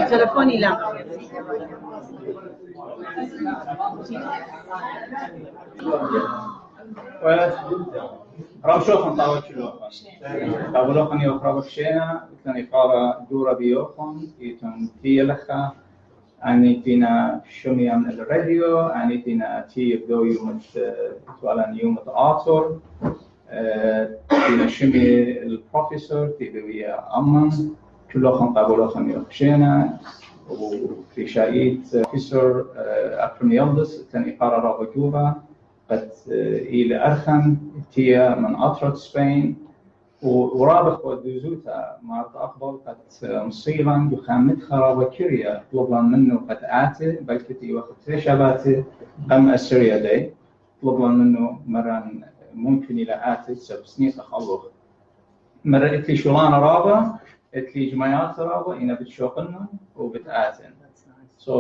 تلفوني لا. رابشوخن طاوت شلوخن طاولوخن يوخرابك شينا كان يقارا دورا بيوخن يتم تيلخا أني تينا شميا من الراديو أني تينا تي يبدو يوم تولان يوم آثور تينا شمي البروفيسور تيبويا أمان كلوخن طاولوخن يوخشينا وفي شايت بروفيسور أفرم يلدز كان يقارا رابطورا قد إلى أرخن تيا من أطرق سبين ورابط ودوزوتا ما تقبل قد مصيلا يخامد خرابة كريا طلبا منه قد آتي بل كتي وقت شباتي قم أسيريا دي طلبا منه مرة ممكن إلى آتي سبسني تخلق مرة إتلي شلان رابة إتلي جمعيات رابة إنا بتشوقنا وبتآتن So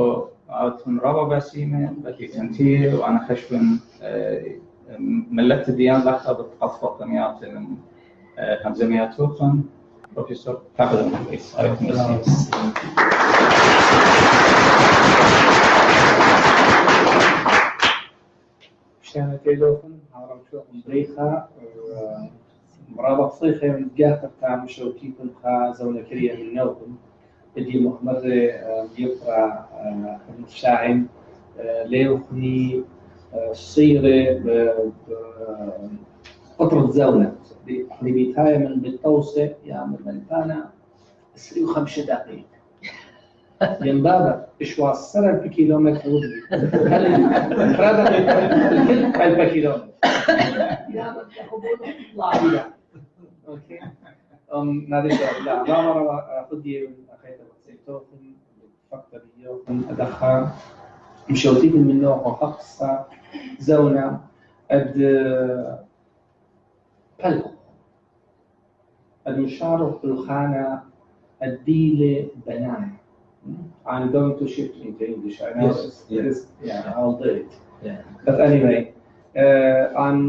أتون رابع بسيمة بتي تنتي وأنا خشبن ملت الديان لخ بتقصف تميات من 500 توخن بروفيسور تقدم رئيس عليكم السلام. شان كيلوخن هارم شوخن بريخا مرابط صيخة من جاهة بتاع مشروكيكم خا زونة كريا من نوكم بدي محمد يقرأ المتشاعم ليوخني صيغة قطرة زونة لبيتاية من بالتوسع يعمل منتانا 25 دقيقة ينبابا إشواء السنة بكيلومتر ودي هل فرادة الكل البكيلومتر يعمل يخبونه لا أوكي نادي لا ما مرة قدي أخيط بسيطوكم فقط بيوكم أدخل مشوتيكم من نوع وخاصة زونة أد بلغ المشارك بالخانة الديلة بنان. I'm going to shift into English. I know yes. Yeah, I'll do it. Yeah. But anyway, I'm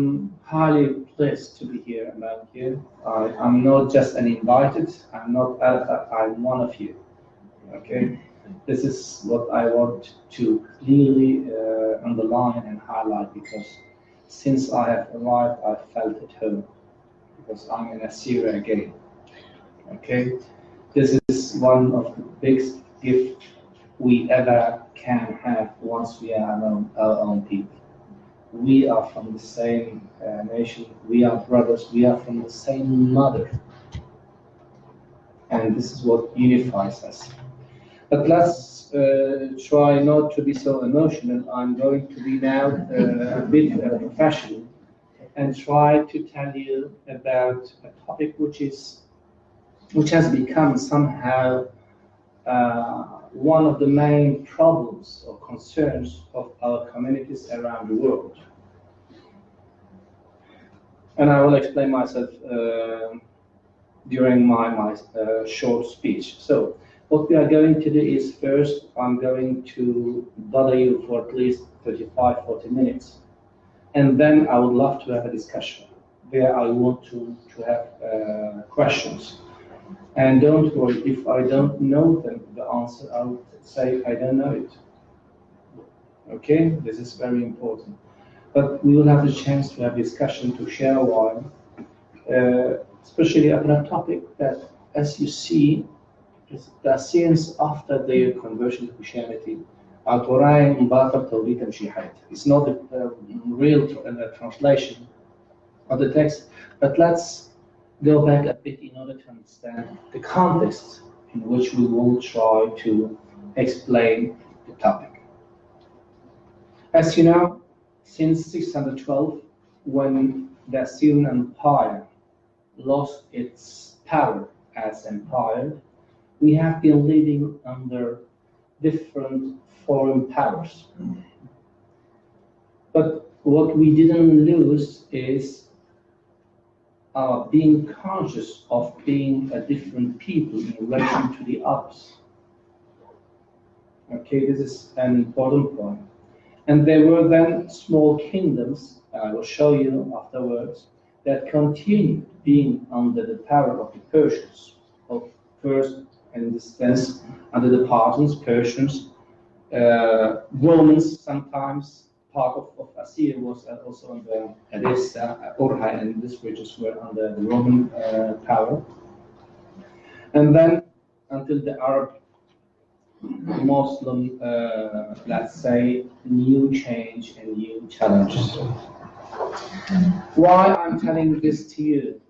highly pleased to be here among you. I'm not just an invited. I'm one of you. Okay. This is what I want to clearly underline and highlight because since I have arrived, I felt at home because I'm in Assyria again. Okay. This is one of the biggest gifts we ever can have once we are our own people. We are from the same nation, we are brothers, we are from the same mother. And this is what unifies us. But let's try not to be so emotional. I'm going to be now a bit professional and try to tell you about a topic which has become somehow one of the main problems or concerns of our communities around the world. And I will explain myself during my short speech. So what we are going to do is first, I'm going to bother you for at least 35-40 minutes. And then I would love to have a discussion where I want to have questions. And don't worry, if I don't know the answer, I will say I don't know it. Okay, this is very important. But we will have the chance to have discussion to share a while, especially on a topic that, as you see, the Assyrians after their conversion to Christianity are trying to It's not the real translation of the text, but let's go back a bit in order to understand the context in which we will try to explain the topic. As you know, since 612, when the Assyrian Empire lost its power as empire, we have been living under different foreign powers. But what we didn't lose is being conscious of being a different people in relation to the others. Okay, this is an important point. And there were then small kingdoms, I will show you afterwards, that continued being under the power of the Persians, of first, in this sense, under the Parthians, Persians, Romans sometimes. Part of Assyria was also under Edessa, Urha, and these regions were under the Roman power. And then until the Arab Muslim, let's say, new change and new challenges. Why I'm telling this to you?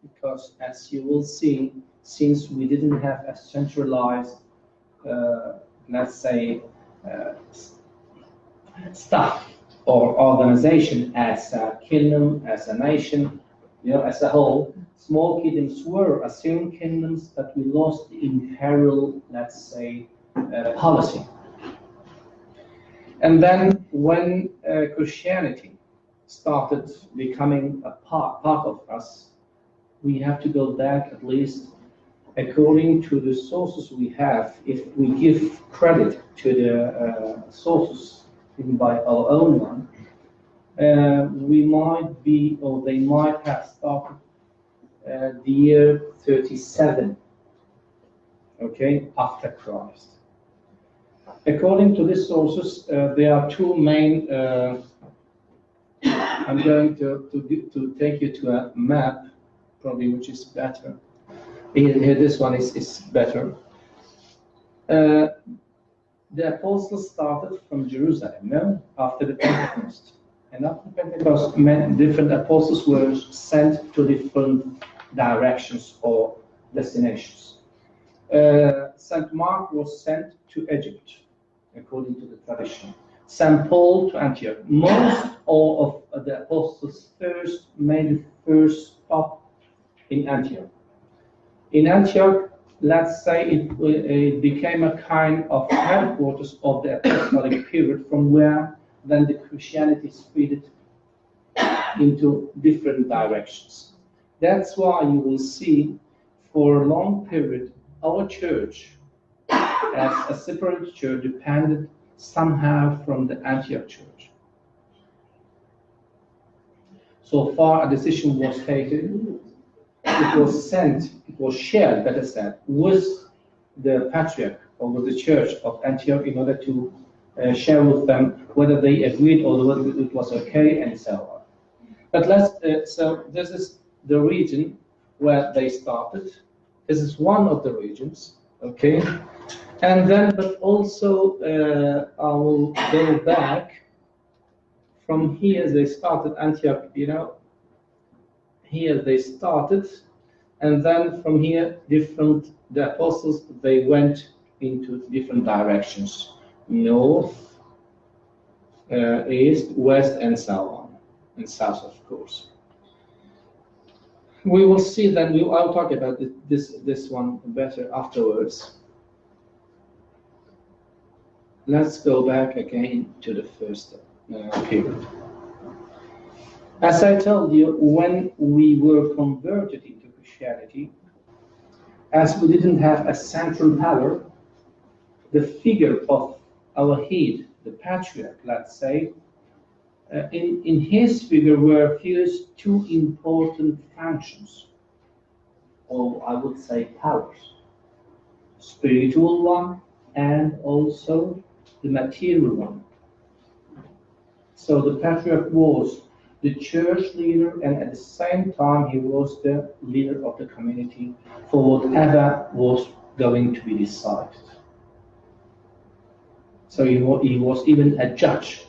Because as you will see, since we didn't have a centralized, let's say, staff or organization as a kingdom, as a nation, as a whole, small kingdoms were Assyrian kingdoms, but we lost the imperial, let's say, policy. And then when Christianity started becoming a part of us, we have to go back at least according to the sources we have. If we give credit to the sources given by our own one, we might be, or they might have started the year 37, okay, after Christ. According to these sources, there are two main. I'm going to take you to a map, probably, which is better. Here, this one is better. The apostles started from Jerusalem, no? After the Pentecost. And after Pentecost, different apostles were sent to different directions or destinations. St. Mark was sent to Egypt, according to the tradition. St. Paul to Antioch. Most all of the apostles made the first stop in Antioch. In Antioch, let's say it became a kind of headquarters of the apostolic period, from where then the Christianity spread into different directions. That's why you will see for a long period our church as a separate church depended somehow from the Antioch church. So far a decision was taken, it was shared, better said, with the patriarch or with the church of Antioch in order to share with them whether they agreed or whether it was okay and so on. But so this is the region where they started. This is one of the regions, okay? And then, but also I will go back from here. They started Antioch, here they started, and then from here, the apostles, they went into different directions, north, east, west, and so on, and south, of course. We will see that. I'll talk about this one better afterwards. Let's go back again to the first period. As I told you, when we were converted into Christianity, as we didn't have a central power, the figure of our head, the patriarch, let's say, in his figure were fused two important functions, or I would say powers, spiritual one and also the material one. So the patriarch was the church leader, and at the same time he was the leader of the community for whatever was going to be decided. So he was even a judge.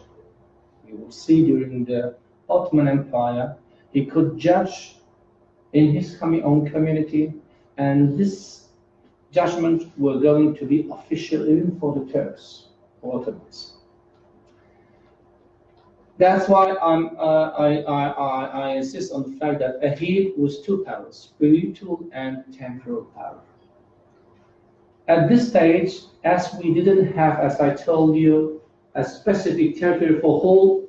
You will see during the Ottoman Empire, he could judge in his own community, and this judgment were going to be official even for the Turks, or Ottomans. That's why I insist on the fact that a head was two powers, spiritual and temporal power. At this stage, as we didn't have, as I told you, a specific territory for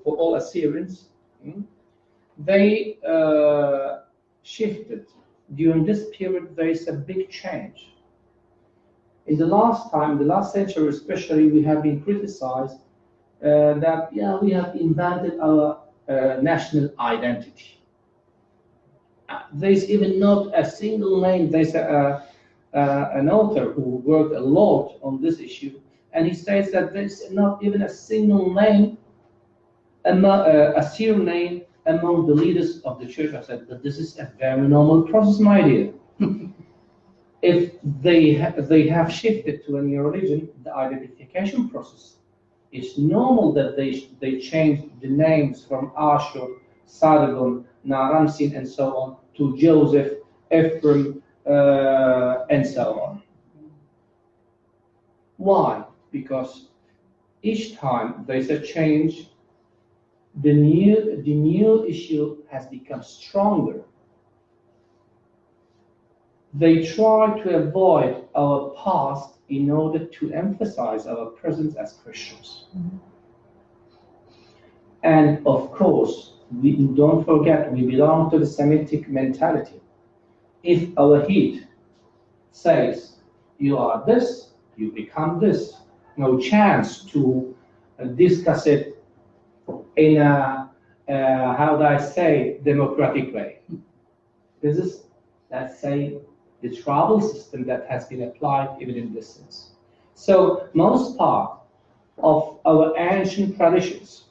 all Assyrians, they shifted. During this period, there is a big change. In the last century especially, we have been criticized that we have invented our national identity. There's even not a single name. There's an author who worked a lot on this issue, and he says that there's not even a single name, a Syrian name among the leaders of the church. I said that this is a very normal process, my dear. If they have shifted to a new religion, the identification process, it's normal that they change the names from Ashur, Sargon, Naramsin, and so on to Joseph, Ephraim, and so on. Why? Because each time there's a change, the new issue has become stronger. They try to avoid our past in order to emphasize our presence as Christians. And of course, we don't forget we belong to the Semitic mentality. If our heat says you are this, you become this, no chance to discuss it in a, how do I say, democratic way. This is, let's say, the tribal system that has been applied even in this sense. So most part of our ancient traditions,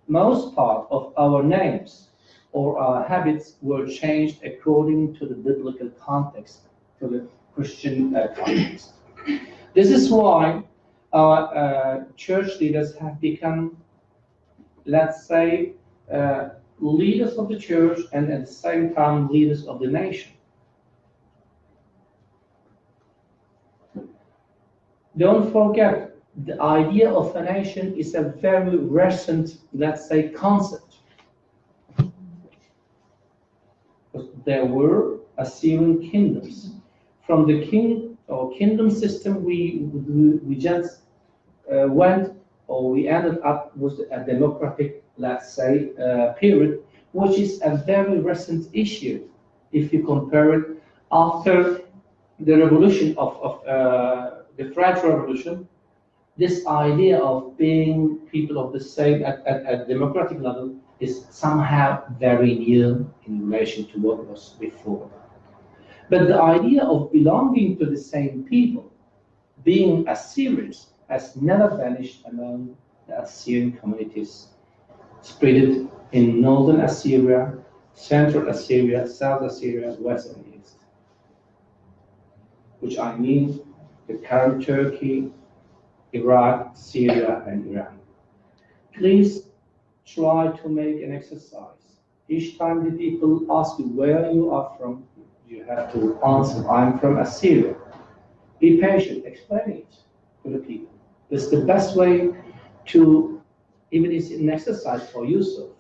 most part of our names or our habits were changed according to the biblical context, to the Christian context. This is why our church leaders have become, let's say, leaders of the church and at the same time leaders of the nation. Don't forget, the idea of a nation is a very recent, let's say, concept. There were Assyrian kingdoms. From the king or kingdom system, we just went, or we ended up with a democratic, let's say, period, which is a very recent issue. If you compare it after the revolution of the French Revolution, this idea of being people of the same at democratic level is somehow very new in relation to what was before. But the idea of belonging to the same people, being Assyrians, has never vanished among the Assyrian communities spread in northern Assyria, central Assyria, south Assyria, west and east. Which I mean the current Turkey, Iraq, Syria, and Iran. Please try to make an exercise. Each time the people ask you where you are from, you have to answer, I'm from Assyria. Be patient, explain it to the people. It's the best way to, even it's an exercise for yourself.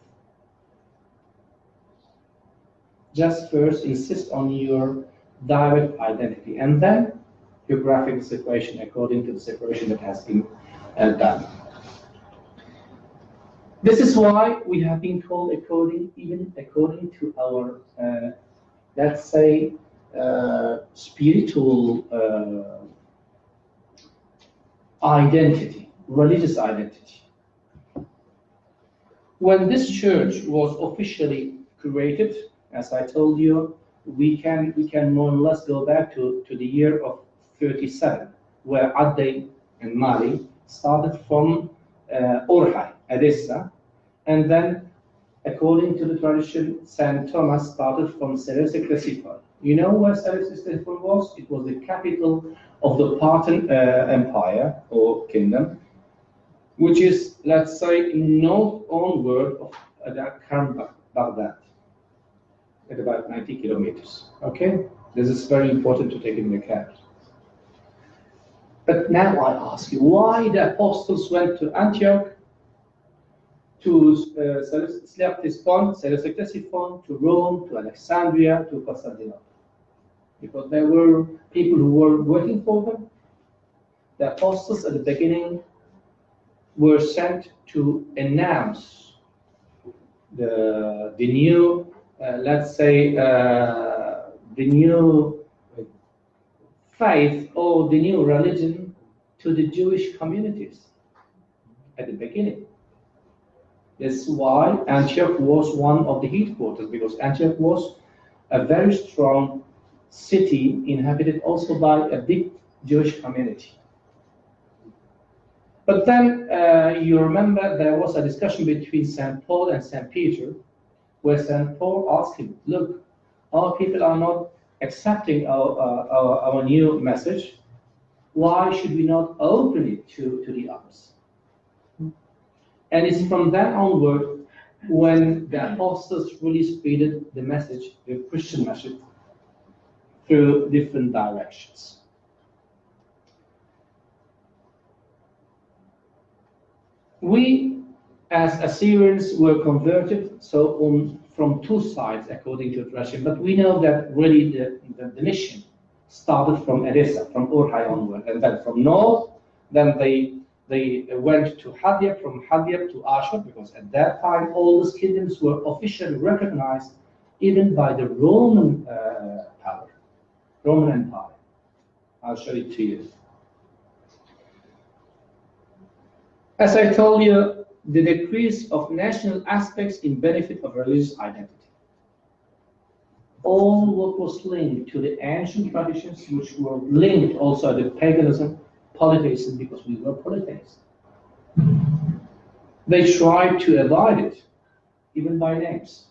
Just first insist on your direct identity, and then geographic separation according to the separation that has been done. This is why we have been told according to our, let's say, spiritual identity, religious identity. When this church was officially created, as I told you, we can more or less go back to the year of 37, where Adde and Mali started from Orhai, Edessa, and then, according to the tradition, St. Thomas started from Seleucia. You know where Seleucia was? It was the capital of the Parthian Empire or kingdom, which is, let's say, north onward of the current Baghdad, at about 90 kilometers. Okay, this is very important to take into account. But now I ask you, why the apostles went to Antioch, to Seleucia, to Rome, to Alexandria, to Constantinople? Because there were people who were waiting for them. The apostles at the beginning were sent to announce the new, let's say, the new faith or the new religion to the Jewish communities at the beginning. That's why Antioch was one of the headquarters, because Antioch was a very strong city inhabited also by a big Jewish community. But then you remember there was a discussion between St. Paul and St. Peter, where St. Paul asked him, look, our people are not accepting our new message. Why should we not open it to the others? And it's from that onward when the apostles really spread the message, the Christian message, through different directions. We, as Assyrians, were converted from two sides, according to tradition. But we know that really the mission started from Edessa, from Urhai onward, and then from north. Then they went to Hadyab, from Hadyab to Ashur, because at that time all these kingdoms were officially recognized, even by the Roman power, Roman Empire. I'll show it to you. As I told you, the decrease of national aspects in benefit of religious identity. All what was linked to the ancient traditions, which were linked also to paganism, polytheism, because we were polytheists. They tried to avoid it, even by names.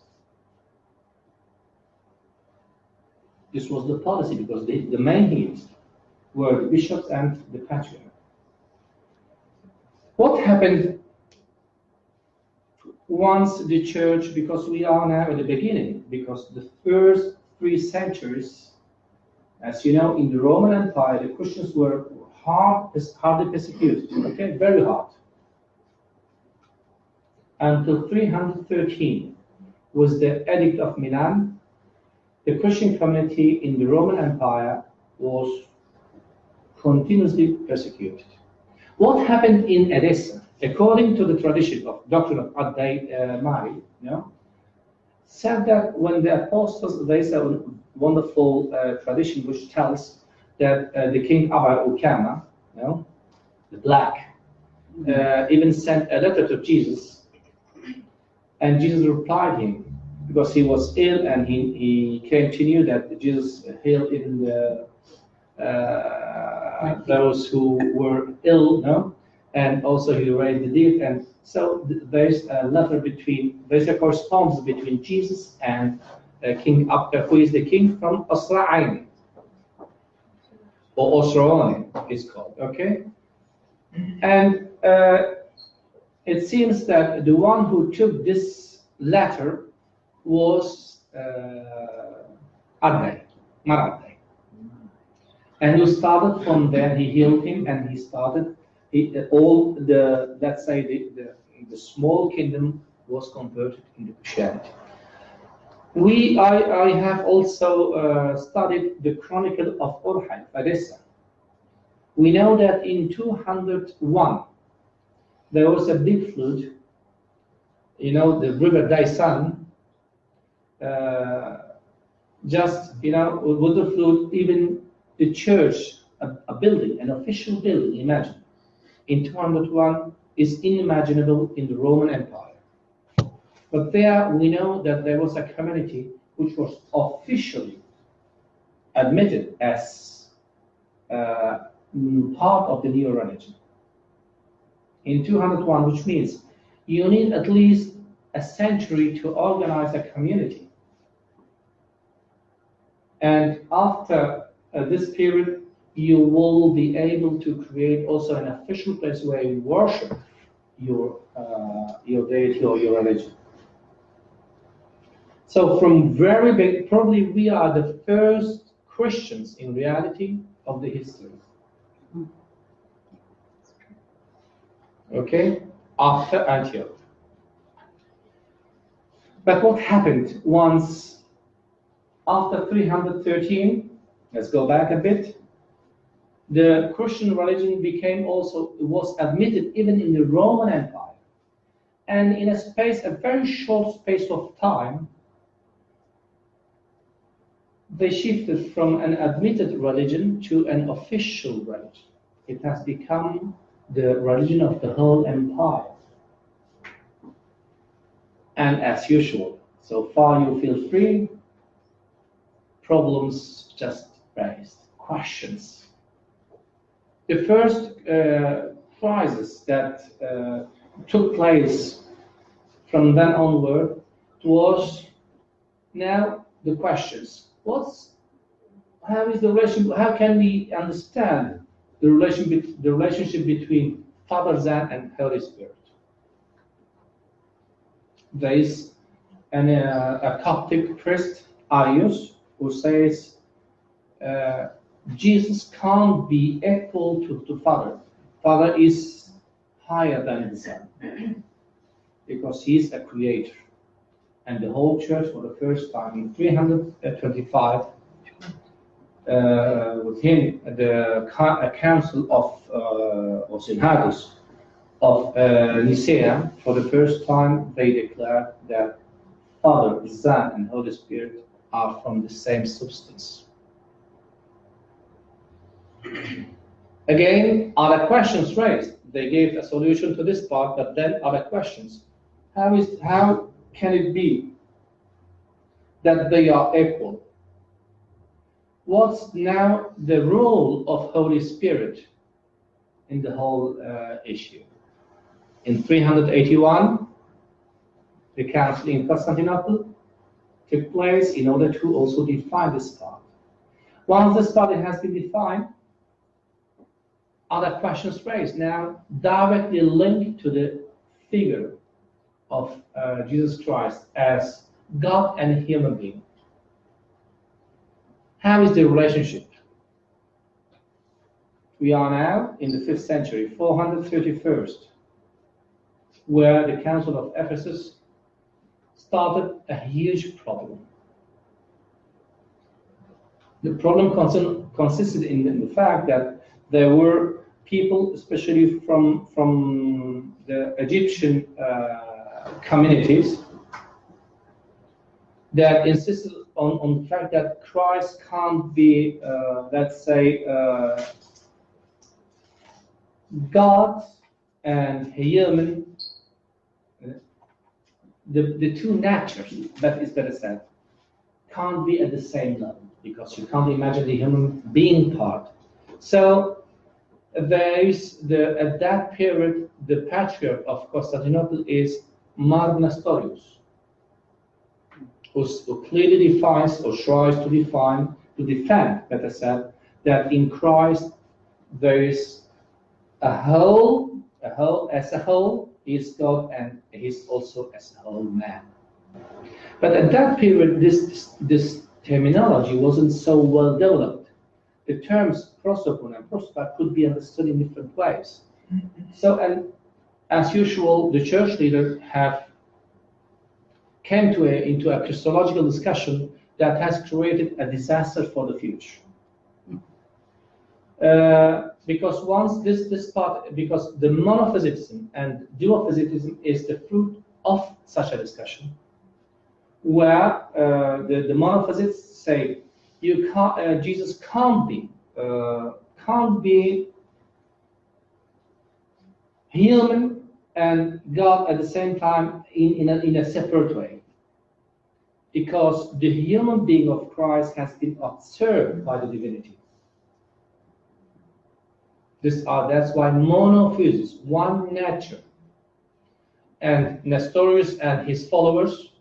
This was the policy, because the main heads were the bishops and the patriarch. What happened once the church, because we are now at the beginning, because the first 3 centuries, as you know, in the Roman Empire, the Christians were hardly persecuted, okay, very hard. Until 313 was the Edict of Milan, the Christian community in the Roman Empire was continuously persecuted. What happened in Edessa, according to the tradition of doctrine of Ad Mari, said that when the apostles, there is a wonderful tradition which tells that the king Abar Ukama, the black, even sent a letter to Jesus, and Jesus replied him because he was ill, and he came to know that Jesus healed even those who were ill, and also he raised the dead, and so there's a letter there's a correspondence between Jesus and King Abba, who is the king from Assyrian, or Assyrian is called, okay? And it seems that the one who took this letter was Adai, Maradai. And who started from there, he healed him, and he started all the, let's say, the small kingdom was converted into Christianity. I have also studied the Chronicle of Urhai, Edessa. We know that in 201, there was a big flood, the river Daisan, with the flood, even the church, a building, an official building, imagine, in 201 is unimaginable in the Roman Empire. But there we know that there was a community which was officially admitted as part of the new religion. In 201, which means you need at least a century to organize a community. And after this period, you will be able to create also an official place where you worship your deity or your religion. So from very big, probably we are the first Christians in reality of the history. Okay, after Antioch. But what happened once after 313? Let's go back a bit. The Christian religion was admitted even in the Roman Empire. And in a very short space of time, they shifted from an admitted religion to an official religion. It has become the religion of the whole empire. And as usual, so far you feel free, problems just raised, questions. The first crisis that took place from then onward was now the questions. How is the relation? How can we understand the relationship between Father, Son, and Holy Spirit? There is a Coptic priest, Arius, who says Jesus can't be equal to Father. Father is higher than the Son because he is a creator. And the whole church, for the first time in 325, within the council of Synodus of Nicaea, for the first time they declared that Father, Son, and Holy Spirit are from the same substance. Again, other questions raised. They gave a solution to this part, but then other questions. How can it be that they are equal? What's now the role of Holy Spirit in the whole issue? In 381, the council in Constantinople took place in order to also define this part. Once this part has been defined, other questions raised now directly linked to the figure of Jesus Christ as God and human being. How is the relationship? We are now in the 5th century, 431st, where the Council of Ephesus started a huge problem. The problem consisted in the fact that there were people, especially from the Egyptian communities, that insisted on the fact that Christ can't be, let's say, God and human, the two natures, that is better said, can't be at the same level, because you can't imagine the human being part. So there is at that period, the patriarch of Constantinople is Mar Nestorius, who clearly defines or tries to defend, better said, that in Christ there is a whole, as a whole, he is God and he is also as a whole man. But at that period, this terminology wasn't so well developed. The terms prosopon and prosopar could be understood in different ways. So, and as usual, the church leaders came into a Christological discussion that has created a disaster for the future. Because once this part, because the monophysitism and duophysitism is the fruit of such a discussion, where the monophysicists say you can't, Jesus can't be human and God at the same time in a separate way, because the human being of Christ has been observed by the divinity. That's why monophysis, one nature. And Nestorius and his followers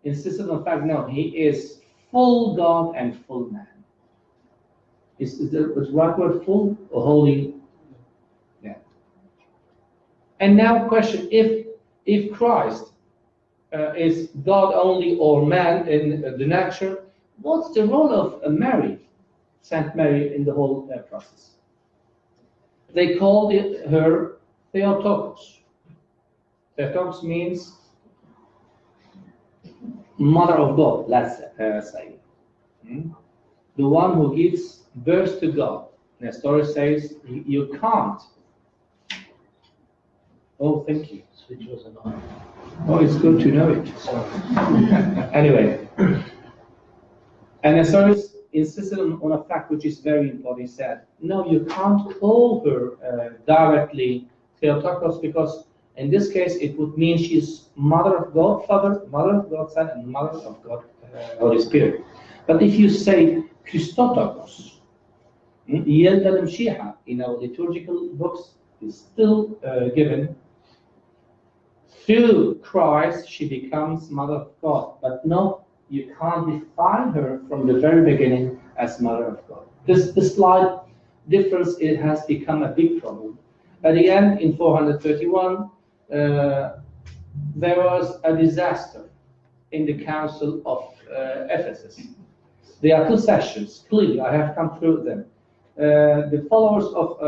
insisted on the fact, no, he is full God and full man. Is the right word full or holy? Yeah. And now question, if Christ is God only or man in the nature, what's the role of Mary, Saint Mary, in the whole process? They called her Theotokos. Theotokos means mother of God, let's say. The one who gives birth to God. Nestorius says you can't. Oh, thank you. Which was an honor. Oh, it's good to know it. Anyway, and Nestorius insisted on a fact which is very important. He said, no, you can't call her directly Theotokos, because in this case it would mean she's mother of God Father, mother of God Son, and mother of God Holy Spirit. But if you say Christotokos, Yelda Mshiha in our liturgical books is still given. Through Christ, she becomes Mother of God. But no, you can't define her from the very beginning as Mother of God. This slight difference, it has become a big problem. At the end, in 431, there was a disaster in the Council of Ephesus. There are two sessions, clearly, I have come through them. The followers of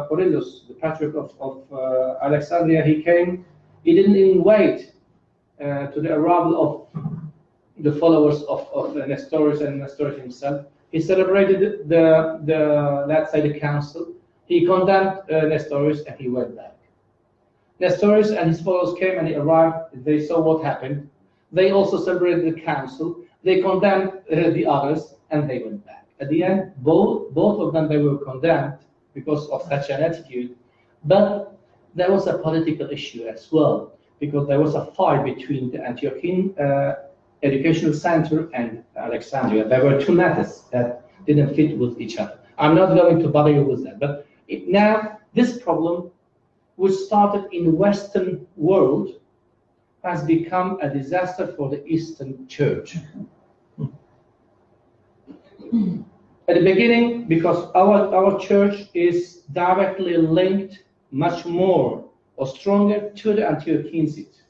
Orillus, the patriarch of Alexandria, he came. He didn't even wait to the arrival of the followers of Nestorius and Nestorius himself. He celebrated the let's say the council. He condemned Nestorius and he went back. Nestorius and his followers came and they arrived. They saw what happened. They also celebrated the council. They condemned the others and they went back. At the end, both of them, they were condemned because of such an attitude. But there was a political issue as well, because there was a fight between the Antiochian educational center and Alexandria. There were two methods that didn't fit with each other. I'm not going to bother you with that. But now, this problem, which started in the Western world, has become a disaster for the Eastern Church. At the beginning, because our church is directly linked much more or stronger to the Antiochian seat.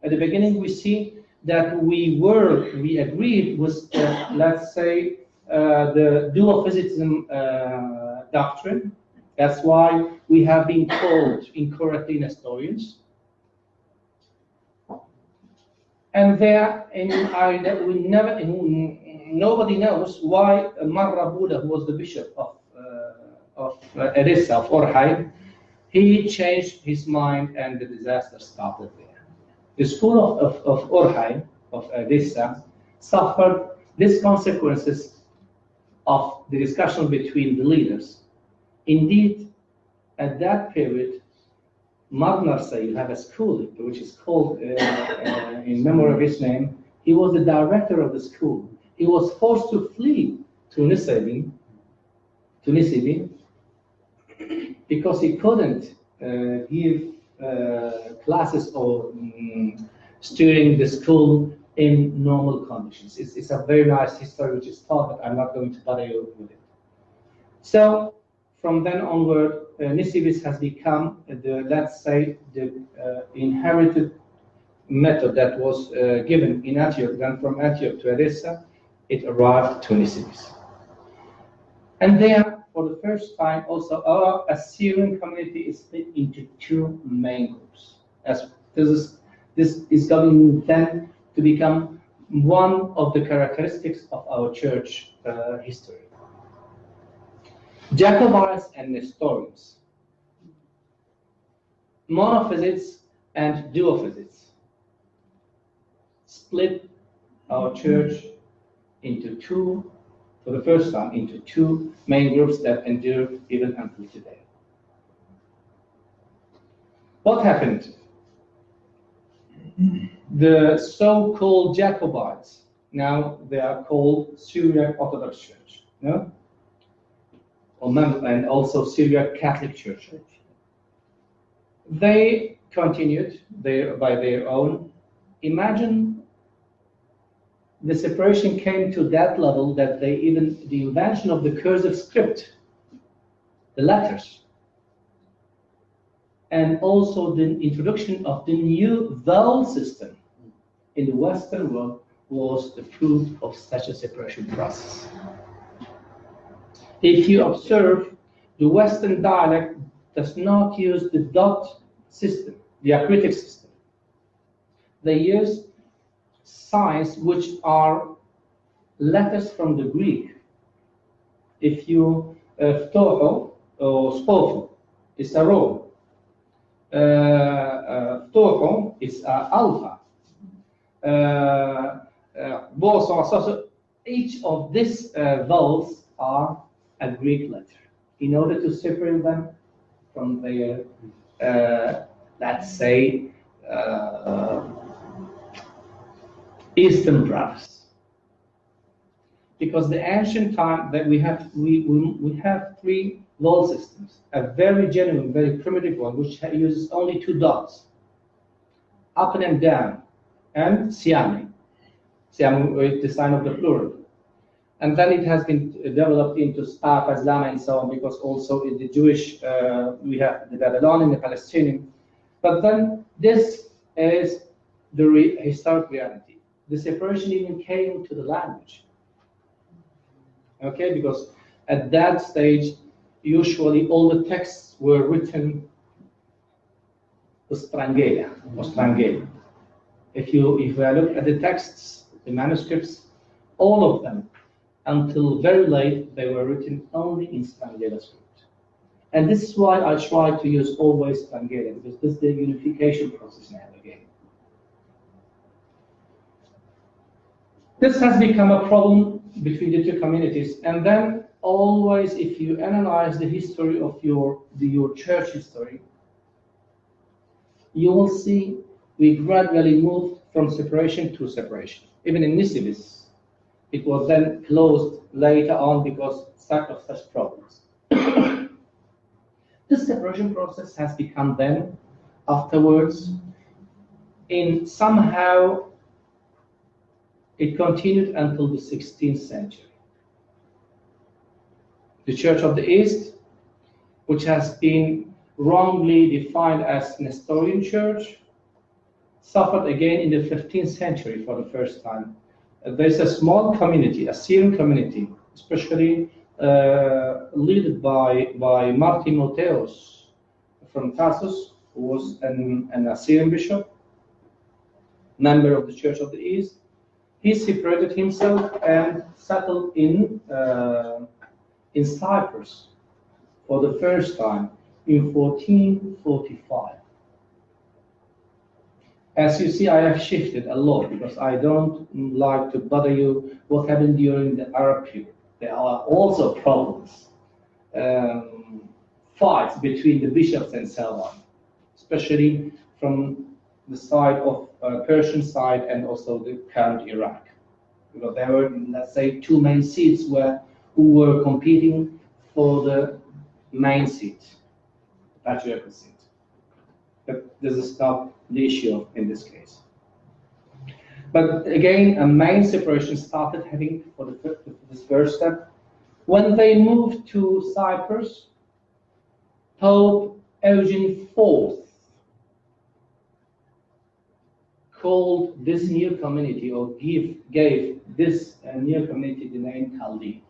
At the beginning, we see that we agreed with, let's say, the duophysitism doctrine. That's why we have been called incorrectly Nestorians. And there, nobody knows why Marra Buddha, who was the bishop of Edessa, of Orhai, he changed his mind and the disaster started there. The school of Orhai, of Edessa, suffered these consequences of the discussion between the leaders. Indeed, at that period, Magnarsa, you have a school which is called, in memory of his name, he was the director of the school. He was forced to flee to Nisibin because he couldn't give classes or steering the school in normal conditions. It's a very nice history which is taught, but I'm not going to bother you with it. So from then onward, Nisibis has become the, let's say, the inherited method that was given in Antioch. Then from Antioch to Edessa, it arrived to Nisibis. And there, for the first time, also our Assyrian community is split into two main groups. As this is going then to become one of the characteristics of our church history. Jacobites and Nestorians, monophysites and duophysites, split our church into two, for the first time, into two main groups that endure even until today. What happened? The so-called Jacobites, now they are called Syriac Orthodox Church, no? And also Syriac Catholic Church. They continued by their own. Imagine the separation came to that level that they even, the invention of the cursive script, the letters, and also the introduction of the new vowel system in the Western world was the fruit of such a separation process. If you observe, the Western dialect does not use the dot system, the acritic system. They use signs which are letters from the Greek. If you ptoho or spofo is a rho, ptoho is alpha. So each of these vowels are a Greek letter. In order to separate them from their, let's say, Eastern brothers. because the ancient time that we have three wall systems. A very genuine, very primitive one, which uses only two dots, up and down, and Siami. Siami is the sign of the plural. And then it has been developed into Star, Islam, and so on, because also in the Jewish, we have the Babylonian, the Palestinian. But then this is the historic reality. The separation even came to the language. Okay, because at that stage, usually all the texts were written Strangela. If you look at the texts, the manuscripts, all of them, until very late, they were written only in Strangela script. And this is why I try to use always Strangela, because this is the unification process now again. This has become a problem between the two communities. And then always, if you analyze the history of your church history, you will see we gradually moved from separation to separation. Even in Nisibis, it was then closed later on because of such problems. This separation process has become then, afterwards, in somehow it continued until the 16th century. The Church of the East, which has been wrongly defined as Nestorian Church, suffered again in the 15th century for the first time. There's a small community, a Syrian community, especially led by Martin Moteos from Tarsus, who was an Assyrian bishop, member of the Church of the East. He separated himself and settled in Cyprus for the first time in 1445. As you see, I have shifted a lot because I don't like to bother you what happened during the Arab period. There are also problems, fights between the bishops and so on, especially from the side of Persian side and also the current Iraq. Because there were, let's say, two main seats who were competing for the main seat, the patriarchal seat. But this is not the issue in this case. But again, a main separation started having for this first step. When they moved to Cyprus, Pope Eugene IV called this new community, or gave this new community the name Chaldean.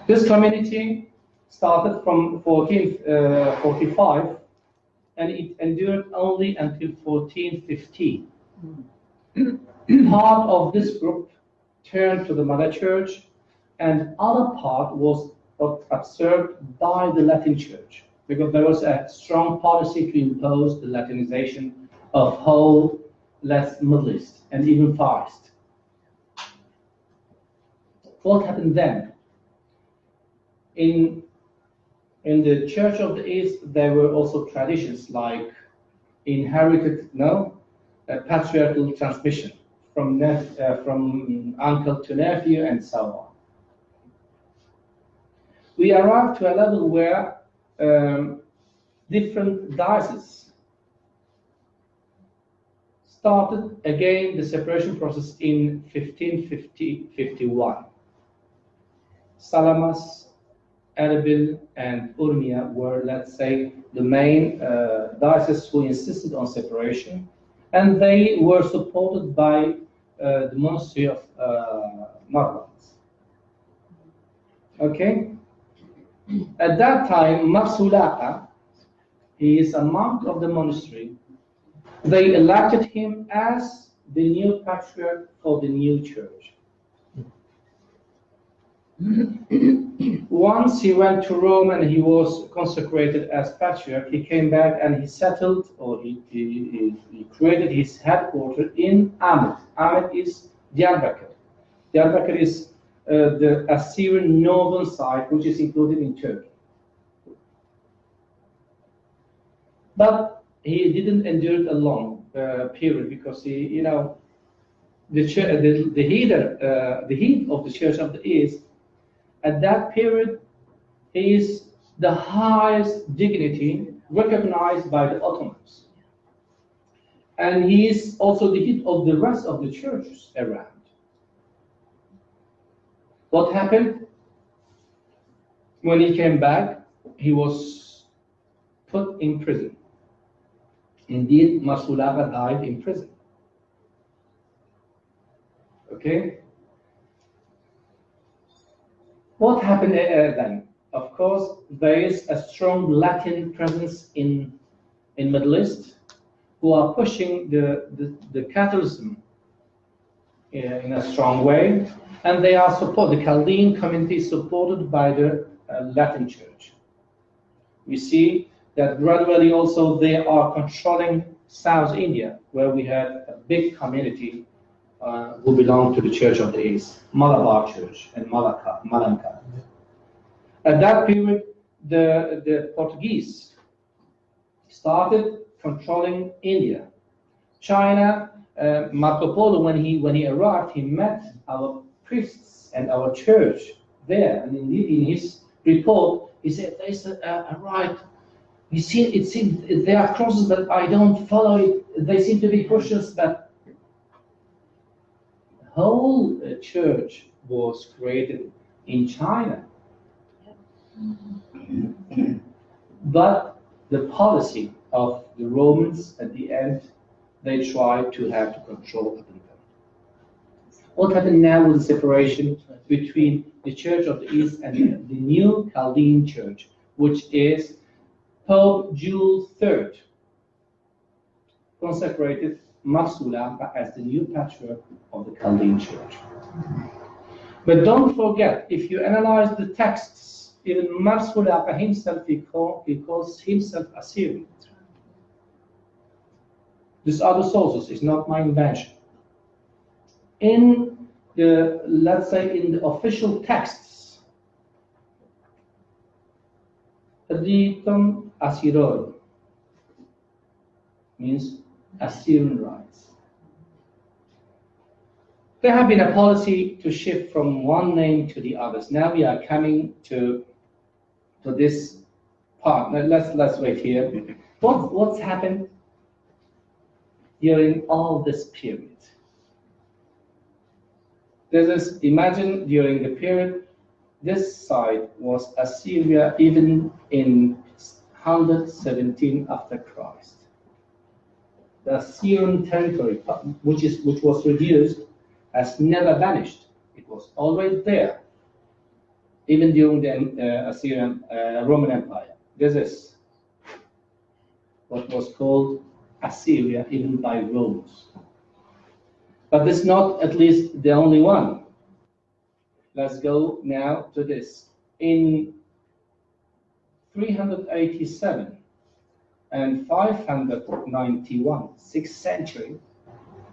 This community started from 1445 and it endured only until 1415. Part of this group turned to the Mother Church, and other part was observed by the Latin Church, because there was a strong policy to impose the Latinization of whole Middle East and even Far East. What happened then? In the Church of the East, there were also traditions like inherited, patriarchal transmission from uncle to nephew and so on. We arrived to a level where different dioceses started again the separation process in 1551. Salamas, Erbil, and Urmia were, let's say, the main dioceses who insisted on separation, and they were supported by the monastery of Marwans. Okay? At that time, Marsulata, he is a monk of the monastery. They elected him as the new patriarch for the new church. Once he went to Rome and he was consecrated as patriarch, he came back and he settled, or he created his headquarters in Ahmed. Ahmed is Diyarbakir. Diyarbakir is the Assyrian northern side, which is included in Turkey. But he didn't endure a long period because he, the head of the Church of the East, at that period, he is the highest dignity recognized by the Ottomans. And he is also the head of the rest of the churches around. What happened? When he came back, he was put in prison. Indeed, Marsulaga died in prison. Okay? What happened then? Of course, there is a strong Latin presence in Middle East who are pushing the Catholicism in a strong way, and they are the Chaldean community is supported by the Latin Church. We see that gradually also they are controlling South India, where we have a big community who belong to the Church of the East, Malabar Church and Malacca. At that period, the Portuguese started controlling India. China, Marco Polo, when he arrived, he met our priests and our church there, and in his report, he said, "There's a right. It seems there are crosses, but I don't follow it. They seem to be pushes, but the whole church was created in China." But the policy of the Romans at the end, they tried to have to control the kingdom. What happened now with the separation between the Church of the East and the new Chaldean Church, which is Pope Jules III, consecrated Marsulaga as the new patriarch of the Chaldean Church. But don't forget, if you analyze the texts, even Marsulaga himself, he calls himself Assyrian. These are the sources, it's not my invention. In the, let's say, in the official texts, Aditum Assyrian means Assyrian rights. There have been a policy to shift from one name to the others. Now we are coming to this part. Now let's wait here. What's happened during all this period? Imagine during the period, this side was Assyria even in 117 after Christ. The Assyrian territory, which was reduced, has never vanished. It was always there, even during the Assyrian Roman Empire. This is what was called Assyria, even by Romans. But it's not at least the only one. Let's go now to this. In 387 and 591, 6th century,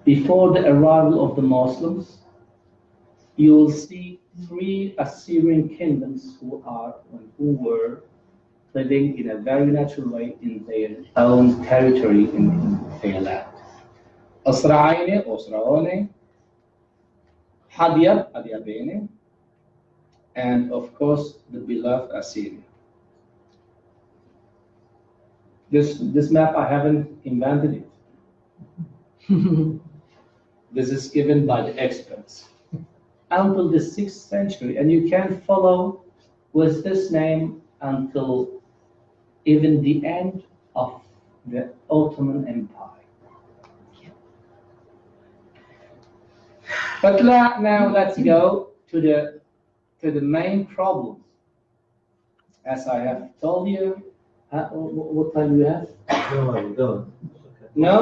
before the arrival of the Muslims, you will see 3 Assyrian kingdoms who were living in a very natural way in their own territory in their land. Osraone, Hadiabene, and of course the beloved Assyria. This map, I haven't invented it. This is given by the experts. Until the 6th century, and you can follow with this name until even the end of the Ottoman Empire. But now let's go to the main problem. As I have told you, what time do you have? No, I'm going. Okay. No,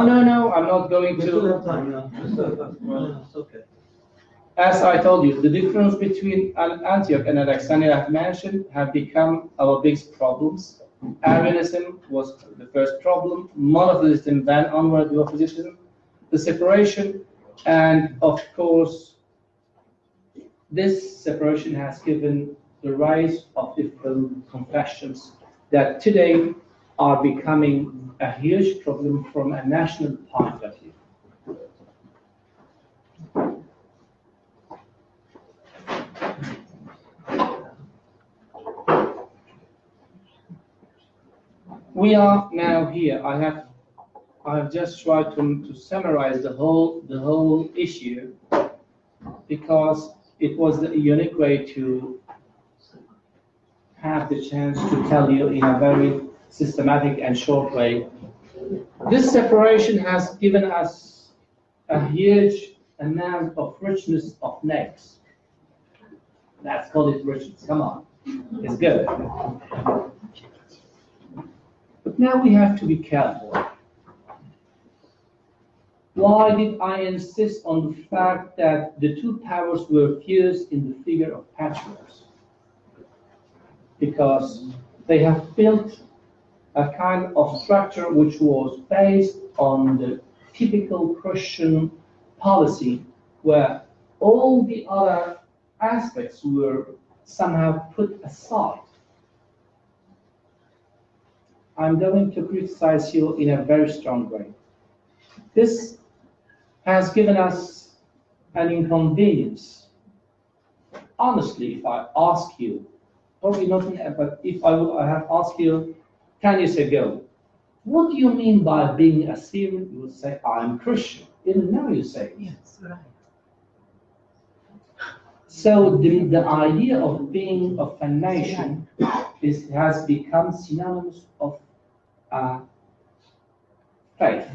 I'm not going We to. still have time, yeah. It's okay. As I told you, the difference between Antioch and Alexandria I've mentioned have become our biggest problems. Arianism was the first problem, monotheism, then onward the opposition, the separation, and of course, this separation has given the rise of different confessions that today are becoming a huge problem from a national point of view. We are now here. I have just tried to summarize the whole issue because it was a unique way to have the chance to tell you in a very systematic and short way. This separation has given us a huge amount of richness of names. Let's call it richness. Come on, it's good. But now we have to be careful. Why did I insist on the fact that the two powers were fused in the figure of patriarchs? Because they have built a kind of structure which was based on the typical Christian policy, where all the other aspects were somehow put aside. I'm going to criticize you in a very strong way. This has given us an inconvenience. Honestly, if I ask you, probably not, but if I have asked you 10 years ago, what do you mean by being Assyrian? You would say, I'm Christian. Even now you say, Yes, right. So the idea of being of a nation has become synonymous of faith.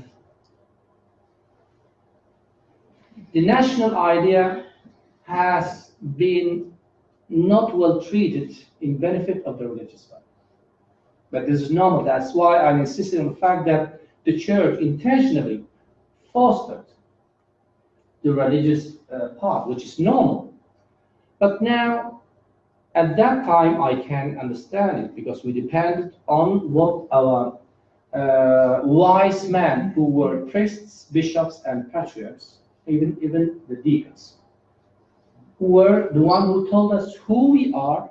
The national idea has been not well treated in benefit of the religious one. But this is normal. That's why I'm insisting on the fact that the church intentionally fostered the religious part, which is normal. But now, at that time, I can understand it because we depended on what our wise men who were priests, bishops, and patriarchs, even the deacons, who were the one who told us who we are,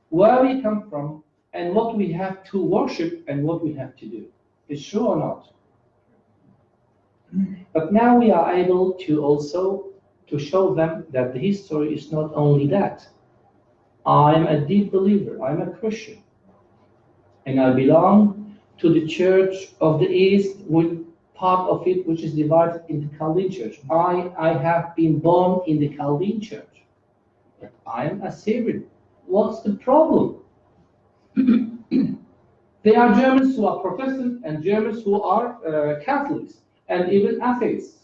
where we come from, and what we have to worship and what we have to do. Is true or not? But now we are able to also to show them that the history is not only that. I'm a deep believer. I'm a Christian, and I belong to the Church of the East, with part of it which is divided into Chaldean Church. I have been born in the Chaldean Church, but I am Assyrian. What's the problem? There are Germans who are Protestant and Germans who are Catholics and even atheists.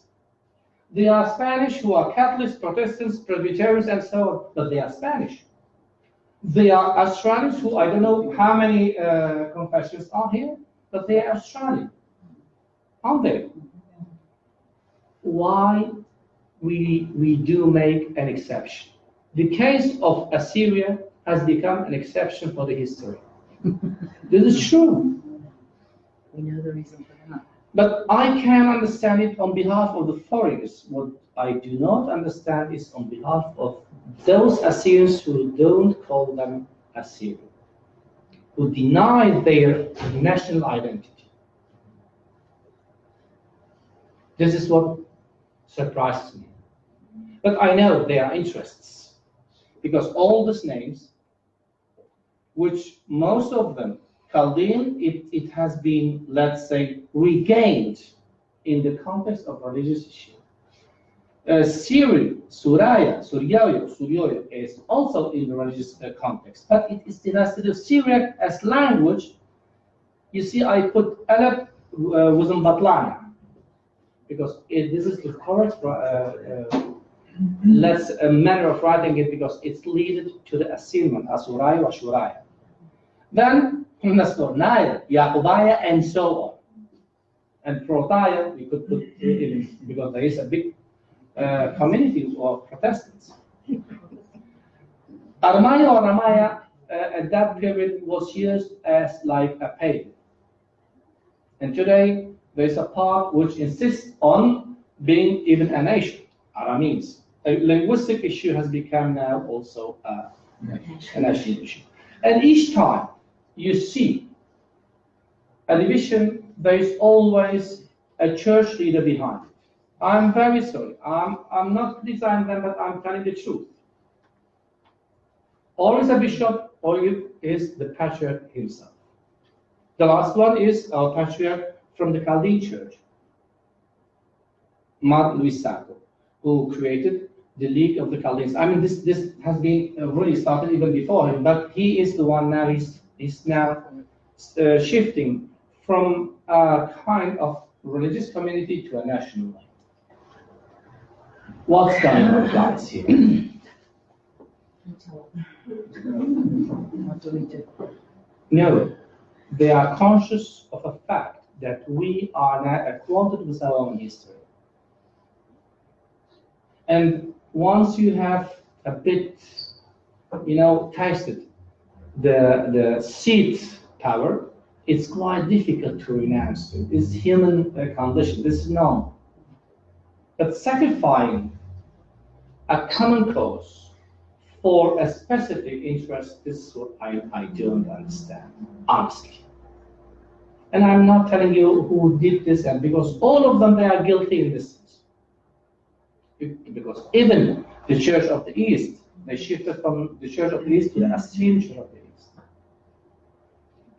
There are Spanish who are Catholics, Protestants, Presbyterians, and so on, but they are Spanish. There are Australians who, I don't know how many confessions are here, but they are Australian, aren't they? Why we do make an exception? The case of Assyria has become an exception for the history. This is true. We know the reason for that. But I can understand it on behalf of the foreigners. What I do not understand is on behalf of those Assyrians who don't call them Assyrian, who deny their national identity. This is what surprises me. But I know there are interests, because all these names, which most of them, Chaldean, it has been, let's say, regained in the context of religious issue. Syrian, Suraya, Suryoyo is also in the religious context, but it is instead of Syriac as language. You see, I put Arab within Batlana because this is the correct manner of writing it, because it's leaded to the Assyrian, Asuraya or Shuraya. Then Nastornaya, Yaqubaya, and so on. And Protaya, we could put in, because there is a big community of Protestants. Armaya or Ramaya at that period was used as like a pagan. And today there is a part which insists on being even a nation, Arameans. A linguistic issue has become now also a national issue. And each time you see a division, there is always a church leader behind it. I'm very sorry. I'm not criticizing them, but I'm telling the truth. Or is a bishop, or is the patriarch himself. The last one is our patriarch from the Chaldean church, Mar Luis Sacco, who created the League of the Chaldeans. I mean, this has been really started even before him, but he is the one now. He's now shifting from a kind of religious community to a national one. What's going on, guys, here? What do we do? No, they are conscious of a fact that we are now acquainted with our own history. And once you have a bit, tasted the seed power, it's quite difficult to renounce it. It's human condition. This is normal. But sacrificing a common cause for a specific interest, this is what I don't understand, honestly. And I'm not telling you who did this, and because all of them, they are guilty in this sense. Because even the Church of the East, they shifted from the Church of the East to the Assyrian Church of the East.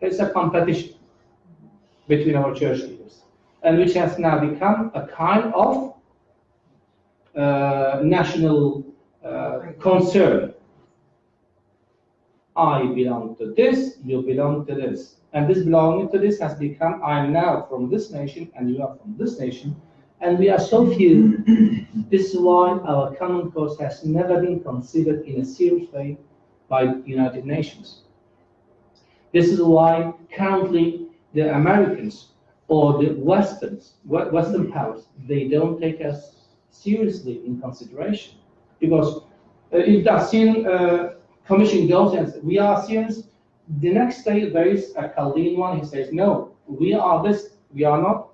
There's a competition between our church leaders, and which has now become a kind of national concern. I belong to this, you belong to this. And this belonging to this has become, I'm now from this nation, and you are from this nation, and we are so few. This is why our common cause has never been considered in a serious way by the United Nations. This is why currently the Americans or the Western powers, they don't take us seriously in consideration. Because if the Assyrian Commission goes and says, we are Assyrians, the next day there is a Chaldean one, he says, no, we are this, we are not,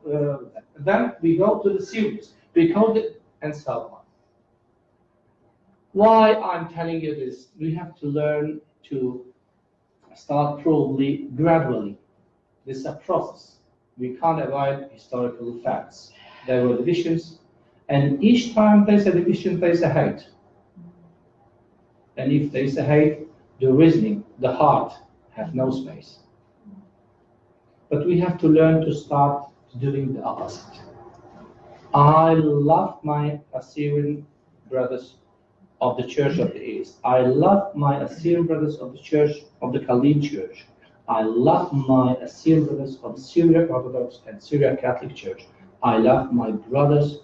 then we go to the Syrians, we code it, and so on. Why I'm telling you this? We have to learn to start probably gradually. This is a process. We can't avoid historical facts. There were divisions, and each time there's a division, there's a hate. And if there's a hate, the reasoning, the heart, have no space. But we have to learn to start doing the opposite. I love my Assyrian brothers of the Church of the East. I love my Assyrian brothers of the Church of the Chaldean Church. I love my Assyrian brothers of the Syriac Orthodox and Syriac Catholic Church. I love my brothers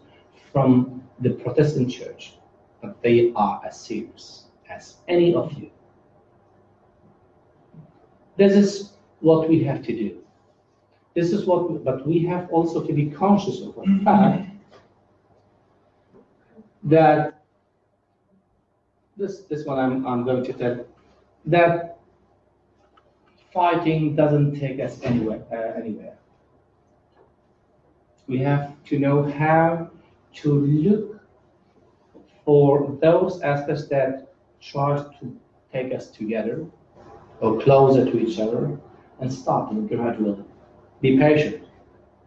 from the Protestant Church, but they are Assyrians, as any of you. This is what we have to do. This is what, but we have also to be conscious of the fact that this one I'm going to tell, that fighting doesn't take us anywhere. We have to know how to look for those aspects that try to take us together or closer to each other, and starting gradually. Be patient.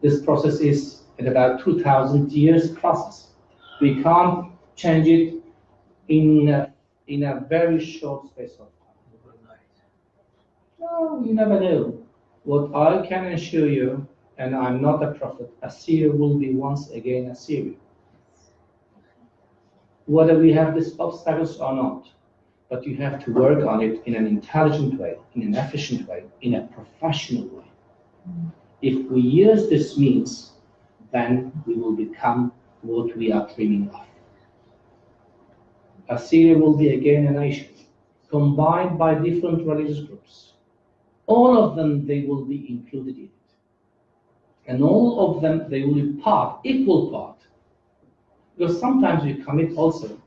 This process is at about 2,000 years process. We can't change it in a very short space of time. No, you never know. What I can assure you, and I'm not a prophet, Assyria will be once again Assyria. Whether we have these obstacles or not, but you have to work on it in an intelligent way, in an efficient way, in a professional way. If we use this means, then we will become what we are dreaming of. Assyria will be again a nation, combined by different religious groups. All of them, they will be included in it. And all of them, they will be equal part. Because sometimes we commit also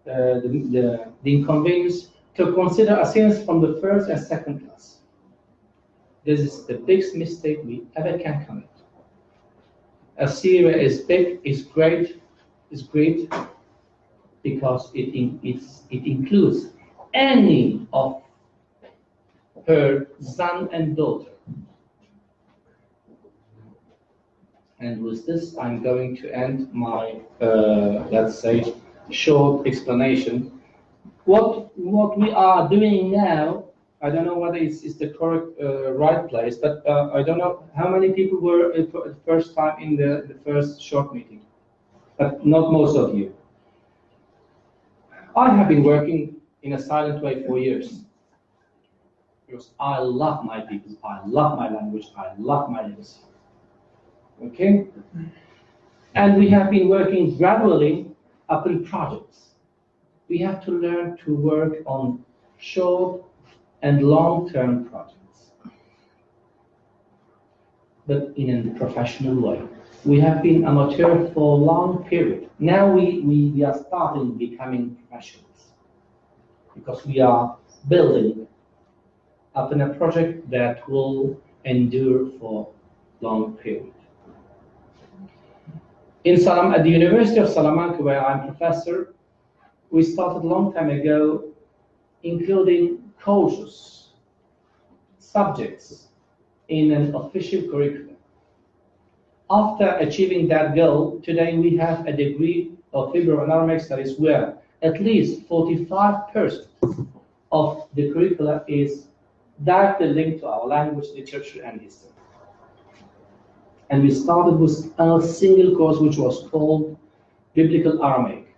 the inconvenience to consider Assyrians from the first and second class. This is the biggest mistake we ever can commit. Assyria is big, is great because it includes any of her son and daughter. And with this, I'm going to end my, let's say, short explanation. What we are doing now, I don't know whether it's the correct right place, but I don't know how many people were for the first time in the first short meeting, but not most of you. I have been working in a silent way for years because I love my people, I love my language, I love my legacy. Okay? And we have been working gradually up in projects. We have to learn to work on short and long-term projects, but in a professional way. We have been amateur for a long period. Now we are starting becoming professionals because we are building up in a project that will endure for long period. At the University of Salamanca, where I'm professor, we started a long time ago, including courses, subjects in an official curriculum. After achieving that goal, today we have a degree of Hebrew and Aramaic studies where at least 45% of the curricula is directly linked to our language, literature, and history. And we started with a single course which was called Biblical Aramaic.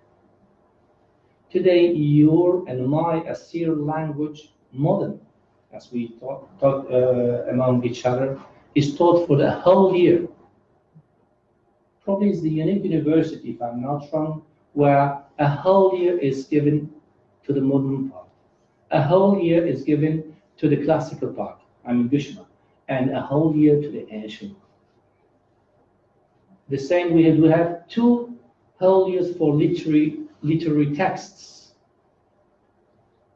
Today, your and my Assyrian language, modern, as we talk among each other, is taught for the whole year. Probably it's the unique university, if I'm not wrong, where a whole year is given to the modern part. A whole year is given to the classical part, Gushma, and a whole year to the ancient. The same we have 2 whole years for literary texts.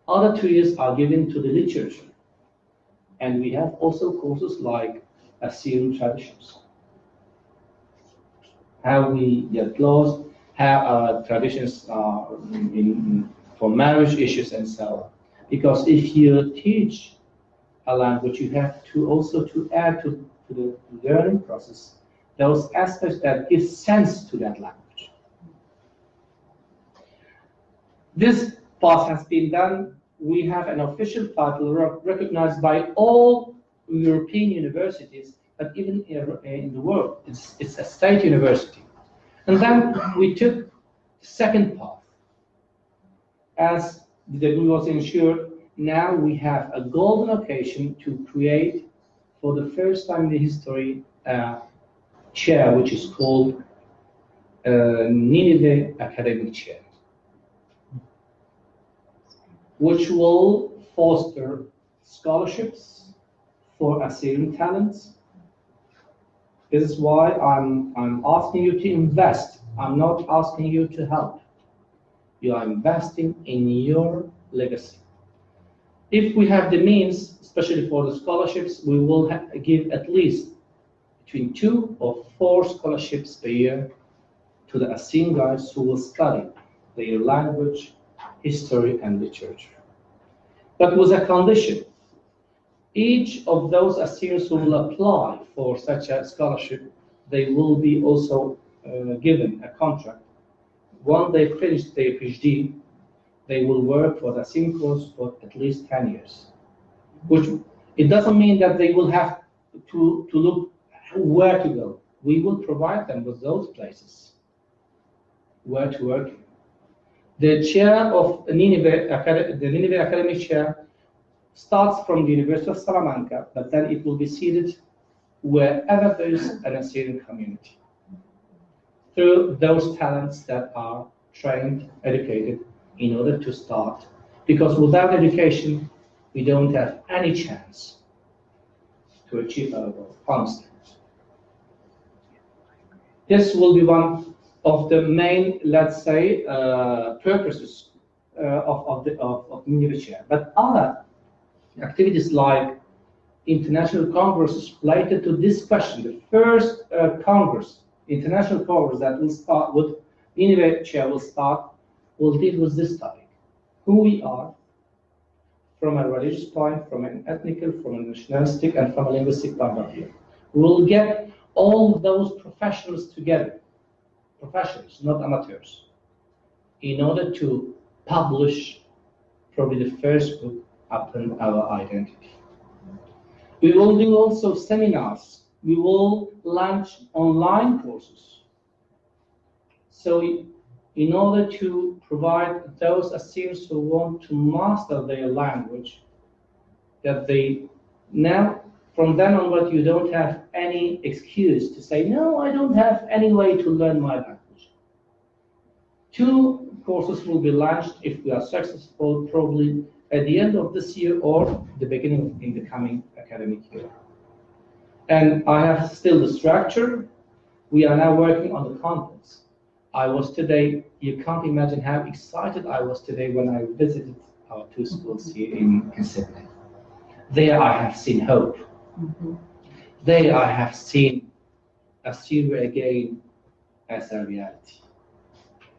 Other 2 years are given to the literature. And we have also courses like Assyrian traditions. How we get lost, how our traditions are for marriage issues and so on. Because if you teach a language, you have to also add to the learning process those aspects that give sense to that language. This part has been done. We have an official title recognized by all European universities, but even in the world, it's a state university. And then we took the second path. As the degree was ensured, now we have a golden occasion to create, for the first time in the history, a chair which is called Nineveh Academic Chair, which will foster scholarships for Assyrian talents. This is why I'm asking you to invest. I'm not asking you to help. You are investing in your legacy. If we have the means, especially for the scholarships, we will give at least between 2 or 4 scholarships per year to the Assyrian guys who will study their language, history, and literature. But with a condition. Each of those Assyrians who will apply for such a scholarship, they will be also given a contract. Once they finish their PhD, they will work for the Assyrian course for at least 10 years. Which it doesn't mean that they will have to look where to go. We will provide them with those places where to work. The chair of the Nineveh Academic Chair starts from the University of Salamanca, but then it will be seated wherever there is an Assyrian community through those talents that are trained, educated in order to start. Because without education, we don't have any chance to achieve our goal, honestly. This will be one of the main, let's say, purposes of Nineveh Chair. But other activities like international congresses related to this question, the first international congress that will start with Nineveh Chair will deal with this topic: who we are from a religious point, from an ethnical, from a nationalistic, and from a linguistic point of view. We will get all those professionals together, professionals, not amateurs, in order to publish probably the first book upon our identity. We will do also seminars. We will launch online courses. So in order to provide those Assyrians who want to master their language, that they now, from then onward, you don't have any excuse to say, no, I don't have any way to learn my language. 2 courses will be launched if we are successful, probably at the end of this year or the beginning in the coming academic year. And I have still the structure. We are now working on the contents. I was today, you can't imagine how excited I was today when I visited our 2 schools here in Sydney. There I have seen hope. There I have seen Assyria again as a reality.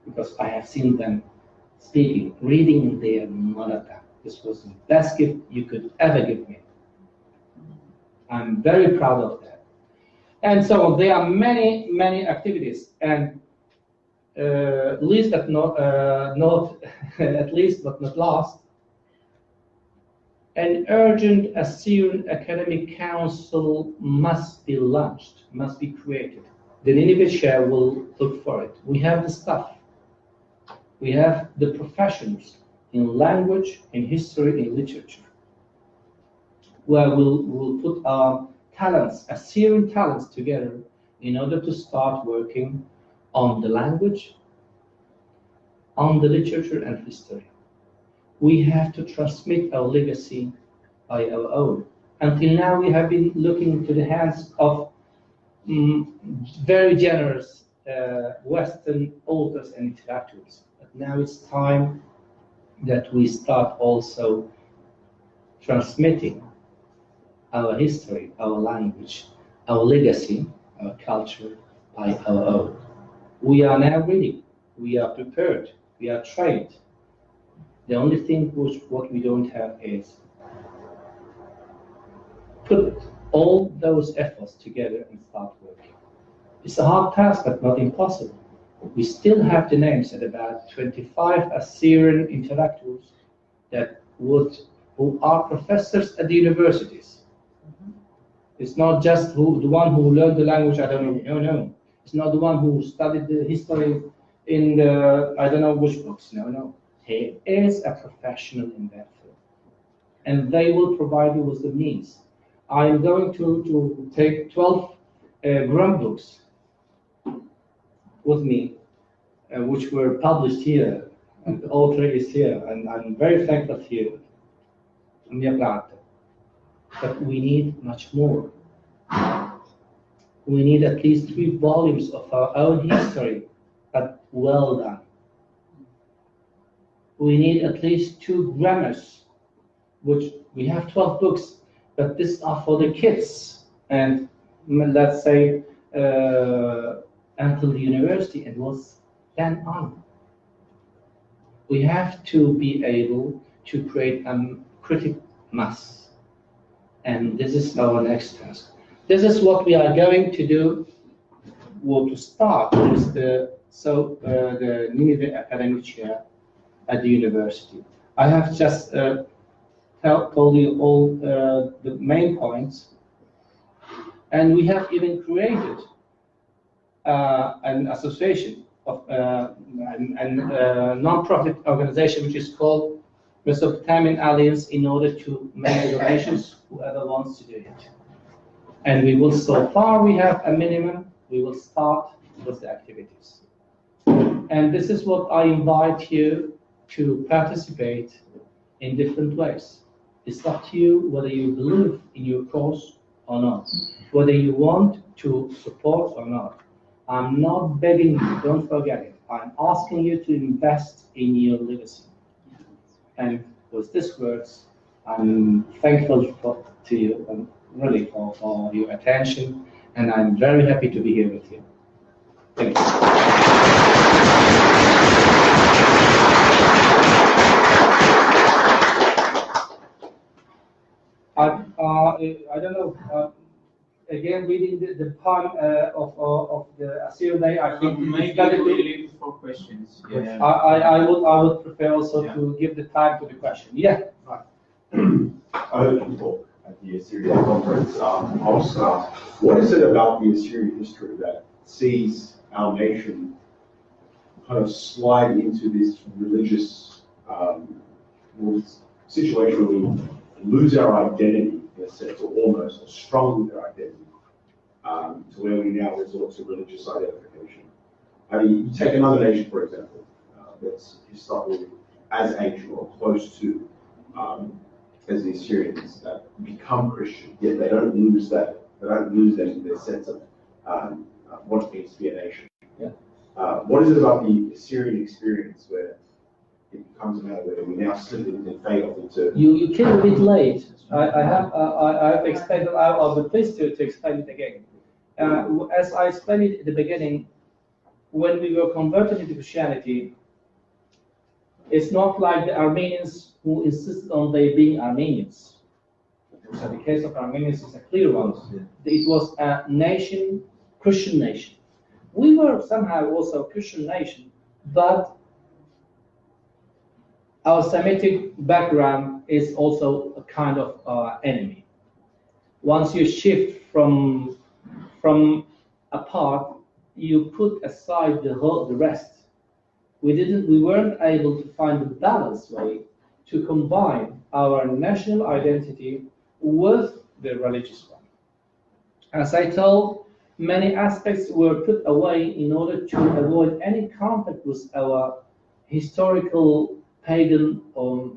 Because I have seen them speaking, reading in their mother tongue. This was the best gift you could ever give me. I'm very proud of that. And so there are many, many activities, and least but not at least but not last, an urgent Assyrian Academic Council must be launched, must be created. The Nineveh chair will look for it. We have the staff. We have the professionals in language, in history, in literature, where we'll put our talents, Assyrian talents, together in order to start working on the language, on the literature and history. We have to transmit our legacy by our own. Until now, we have been looking into the hands of very generous Western authors and intellectuals. But now it's time that we start also transmitting our history, our language, our legacy, our culture by our own. We are now ready. We are prepared. We are trained. The only thing what we don't have is put all those efforts together and start working. It's a hard task, but not impossible. We still have the names at about 25 Assyrian intellectuals who are professors at the universities. It's not just the one who learned the language, I don't know, no. It's not the one who studied the history in the, I don't know which books, no. He is a professional in that field. And they will provide you with the means. I'm going to take 12 Gram books with me, which were published here, and the author is here, and I'm very thankful here. But we need much more. We need at least 3 volumes of our own history, but well done. We need at least 2 grammars, which we have 12 books, but these are for the kids, and let's say until the university, and was then on. We have to be able to create a critical mass, and this is our next task. This is what we are going to do, or to start with the Nineveh Academic Chair at the university. I have just told you all the main points, and we have even created an association of a non-profit organization which is called Mesopotamian Alliance, in order to make donations whoever wants to do it. And we will, so far we have a minimum, we will start with the activities. And this is what I invite you to participate in different ways. It's up to you whether you believe in your cause or not, whether you want to support or not. I'm not begging you, don't forget it. I'm asking you to invest in your legacy. And with these words, I'm thankful to you and really for your attention, and I'm very happy to be here with you. Thank you. I don't know. Again, reading the poem of the Assyrian Day, I think maybe really for questions. Yeah. I would prefer also to give the time to the question. Yeah. Right. heard you talk at the Assyrian conference. What is it about the Assyrian history that sees our nation kind of slide into this religious situation where we lose our identity in a sense, or almost, or struggle with our identity, to where we now resort to religious identification? I mean, you take another nation, for example, that's historically as ancient or close to as the Assyrians, that become Christian, yet they don't lose that. They don't lose their sense of what it means to be a nation. Yeah. What is it about the Assyrian experience where it becomes a matter where we now slip and fail into? You came a bit late. I've explained. I'll be pleased to explain it again. As I explained it at the beginning, when we were converted into Christianity, it's not like the Armenians who insisted on they being Armenians. So the case of Armenians is a clear one. It was a nation, Christian nation. We were somehow also a Christian nation, but our Semitic background is also a kind of enemy. Once you shift from a part, you put aside the rest. We weren't able to find a balanced way to combine our national identity with the religious one. As I told, many aspects were put away in order to avoid any contact with our historical pagan or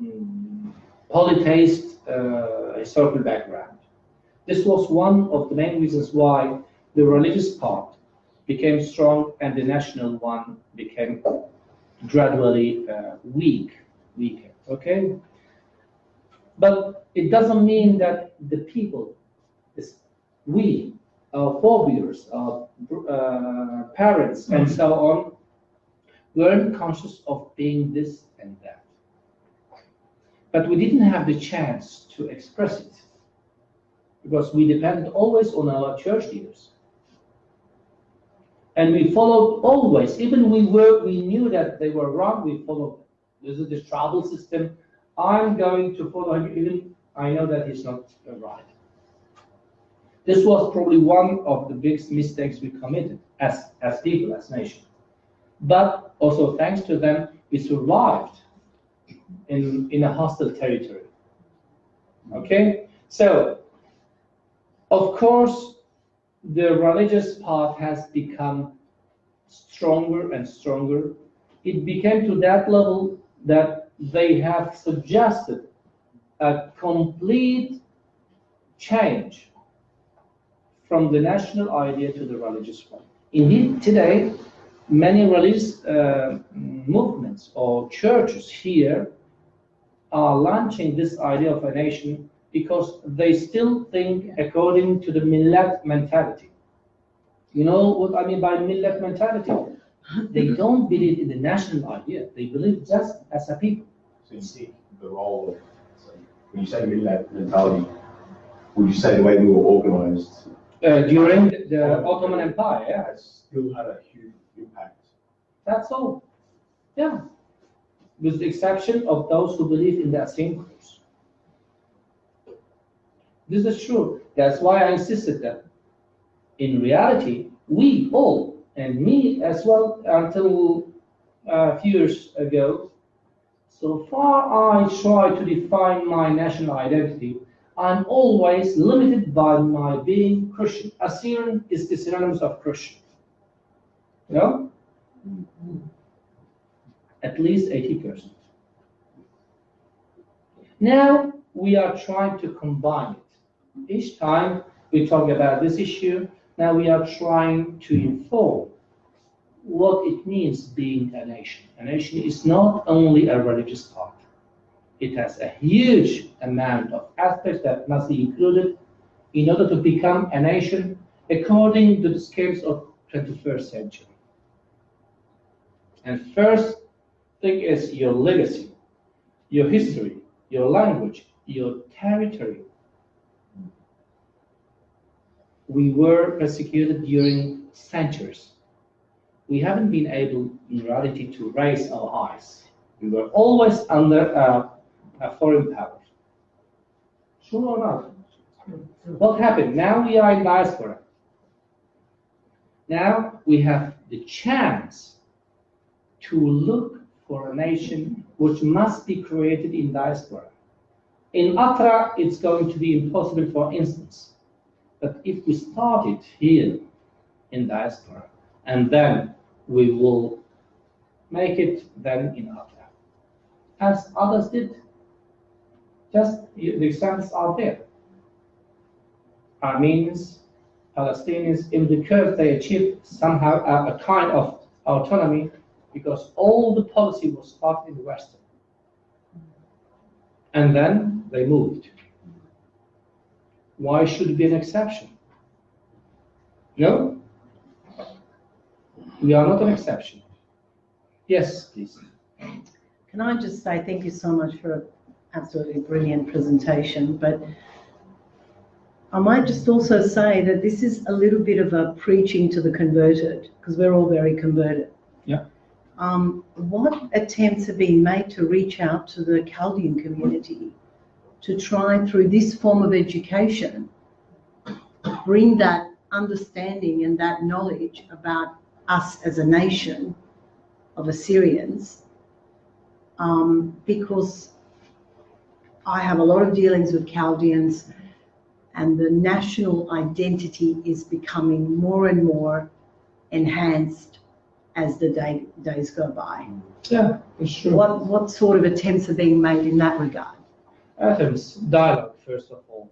polytheist historical background. This was one of the main reasons why the religious part became strong and the national one became gradually weaker. Okay, but it doesn't mean that the people, our forebears, our parents, and so on, weren't conscious of being this and that. But we didn't have the chance to express it because we depended always on our church leaders. And we followed always, even we knew that they were wrong, we followed them. This is the tribal system. I'm going to follow him, even I know that he's not right. This was probably one of the biggest mistakes we committed as people, as nation. But also thanks to them, we survived in a hostile territory. Okay? So, of course, the religious part has become stronger and stronger. It became to that level that they have suggested a complete change from the national idea to the religious one. Indeed, today, many religious movements or churches here are launching this idea of a nation because they still think according to the millet mentality. You know what I mean by millet mentality? They don't believe in the national idea. They believe just as a people. So you see the role of, so when you say millet mentality, would you say the way we were organized During the Ottoman Empire, yeah. has still had a huge impact? That's all. Yeah. With the exception of those who believe in the Assyrian curse. This is true. That's why I insisted that in reality, we all, and me as well until a few years ago, so far I try to define my national identity, I'm always limited by my being Christian. Assyrian is the synonymous of Christian. You know? At least 80%. Now we are trying to combine it. Each time we talk about this issue, now we are trying to inform what it means being a nation. A nation is not only a religious part. It has a huge amount of aspects that must be included in order to become a nation according to the scales of 21st century. And first thing is your legacy, your history, your language, your territory. We were persecuted during centuries. We haven't been able, in reality, to raise our eyes. We were always under a foreign power. True or not? What happened? Now we are in diaspora. Now we have the chance to look for a nation which must be created in diaspora. In Accra, it's going to be impossible, for instance. But if we start it here in diaspora, and then we will make it then in Accra, as others did. Just the examples are there. Armenians, Palestinians, in the curve, they achieved somehow a kind of autonomy because all the policy was started in the Western. And then they moved. Why should it be an exception? No? We are not an exception. Yes, please. Can I just say thank you so much for an absolutely brilliant presentation, but I might just also say that this is a little bit of a preaching to the converted, because we're all very converted. Yeah. What attempts have been made to reach out to the Chaldean community to try, through this form of education, bring that understanding and that knowledge about us as a nation of Assyrians, because I have a lot of dealings with Chaldeans, and the national identity is becoming more and more enhanced as the days go by. Yeah, it's true. What sort of attempts are being made in that regard? Attempts, dialogue, first of all.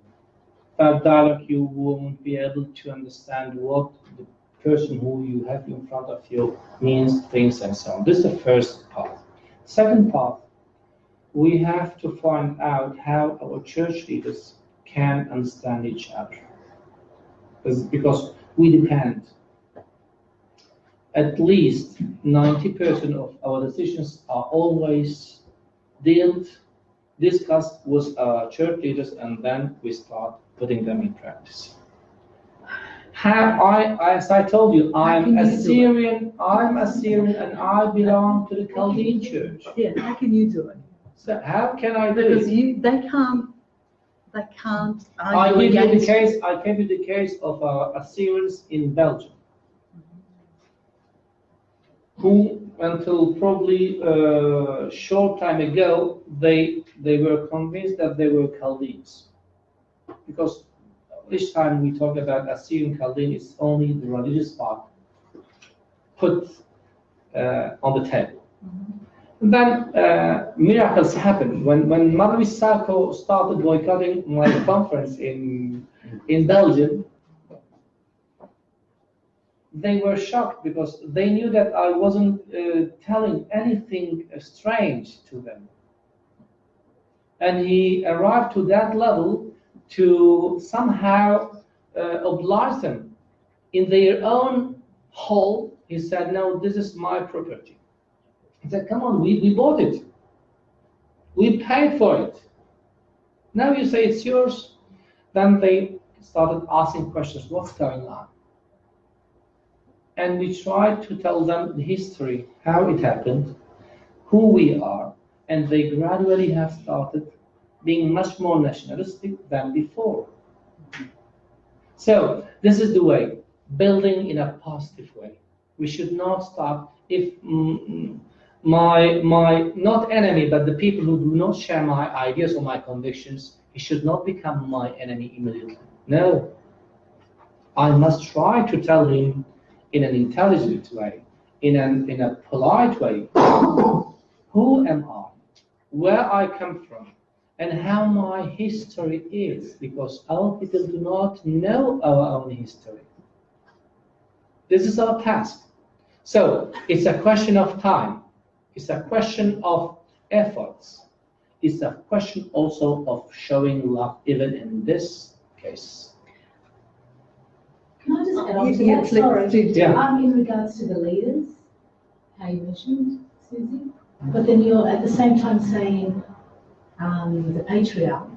Without dialogue, you won't be able to understand what the person who you have in front of you means, things, and so on. This is the first part. Second part, we have to find out how our church leaders can understand each other. Because we depend. At least 90% of our decisions are always discussed with our church leaders, and then we start putting them in practice. As I told you, I'm Assyrian, and I belong to the Chaldean church. Yeah, how can you do it? So how can I do Because it? they can't I argue gave you against. the case of Assyrians in Belgium, who until probably a short time ago, they were convinced that they were Chaldeans. Because each time we talk about Assyrian Chaldean, it's only the religious part put on the table. And then miracles happened. When Marie Sacco started boycotting my conference in Belgium, they were shocked because they knew that I wasn't telling anything strange to them. And he arrived to that level to somehow oblige them. In their own hall, he said, no, this is my property. He said, come on, we bought it. We paid for it. Now you say it's yours. Then they started asking questions, what's going on? And we tried to tell them the history, how it happened, who we are, and they gradually have started being much more nationalistic than before. So this is the way, building in a positive way. We should not stop if my not enemy, but the people who do not share my ideas or my convictions, he should not become my enemy immediately. No, I must try to tell him in an intelligent way, in a polite way, who am I, where I come from, and how my history is, because our people do not know our own history. This is our task. So it's a question of time. It's a question of efforts. It's a question also of showing love, even in this case. Can I just add on to Yeah, that? please, Sorry. please do. Yeah. In regards to the leaders, how you mentioned, Susie, but then you're at the same time saying the patriarch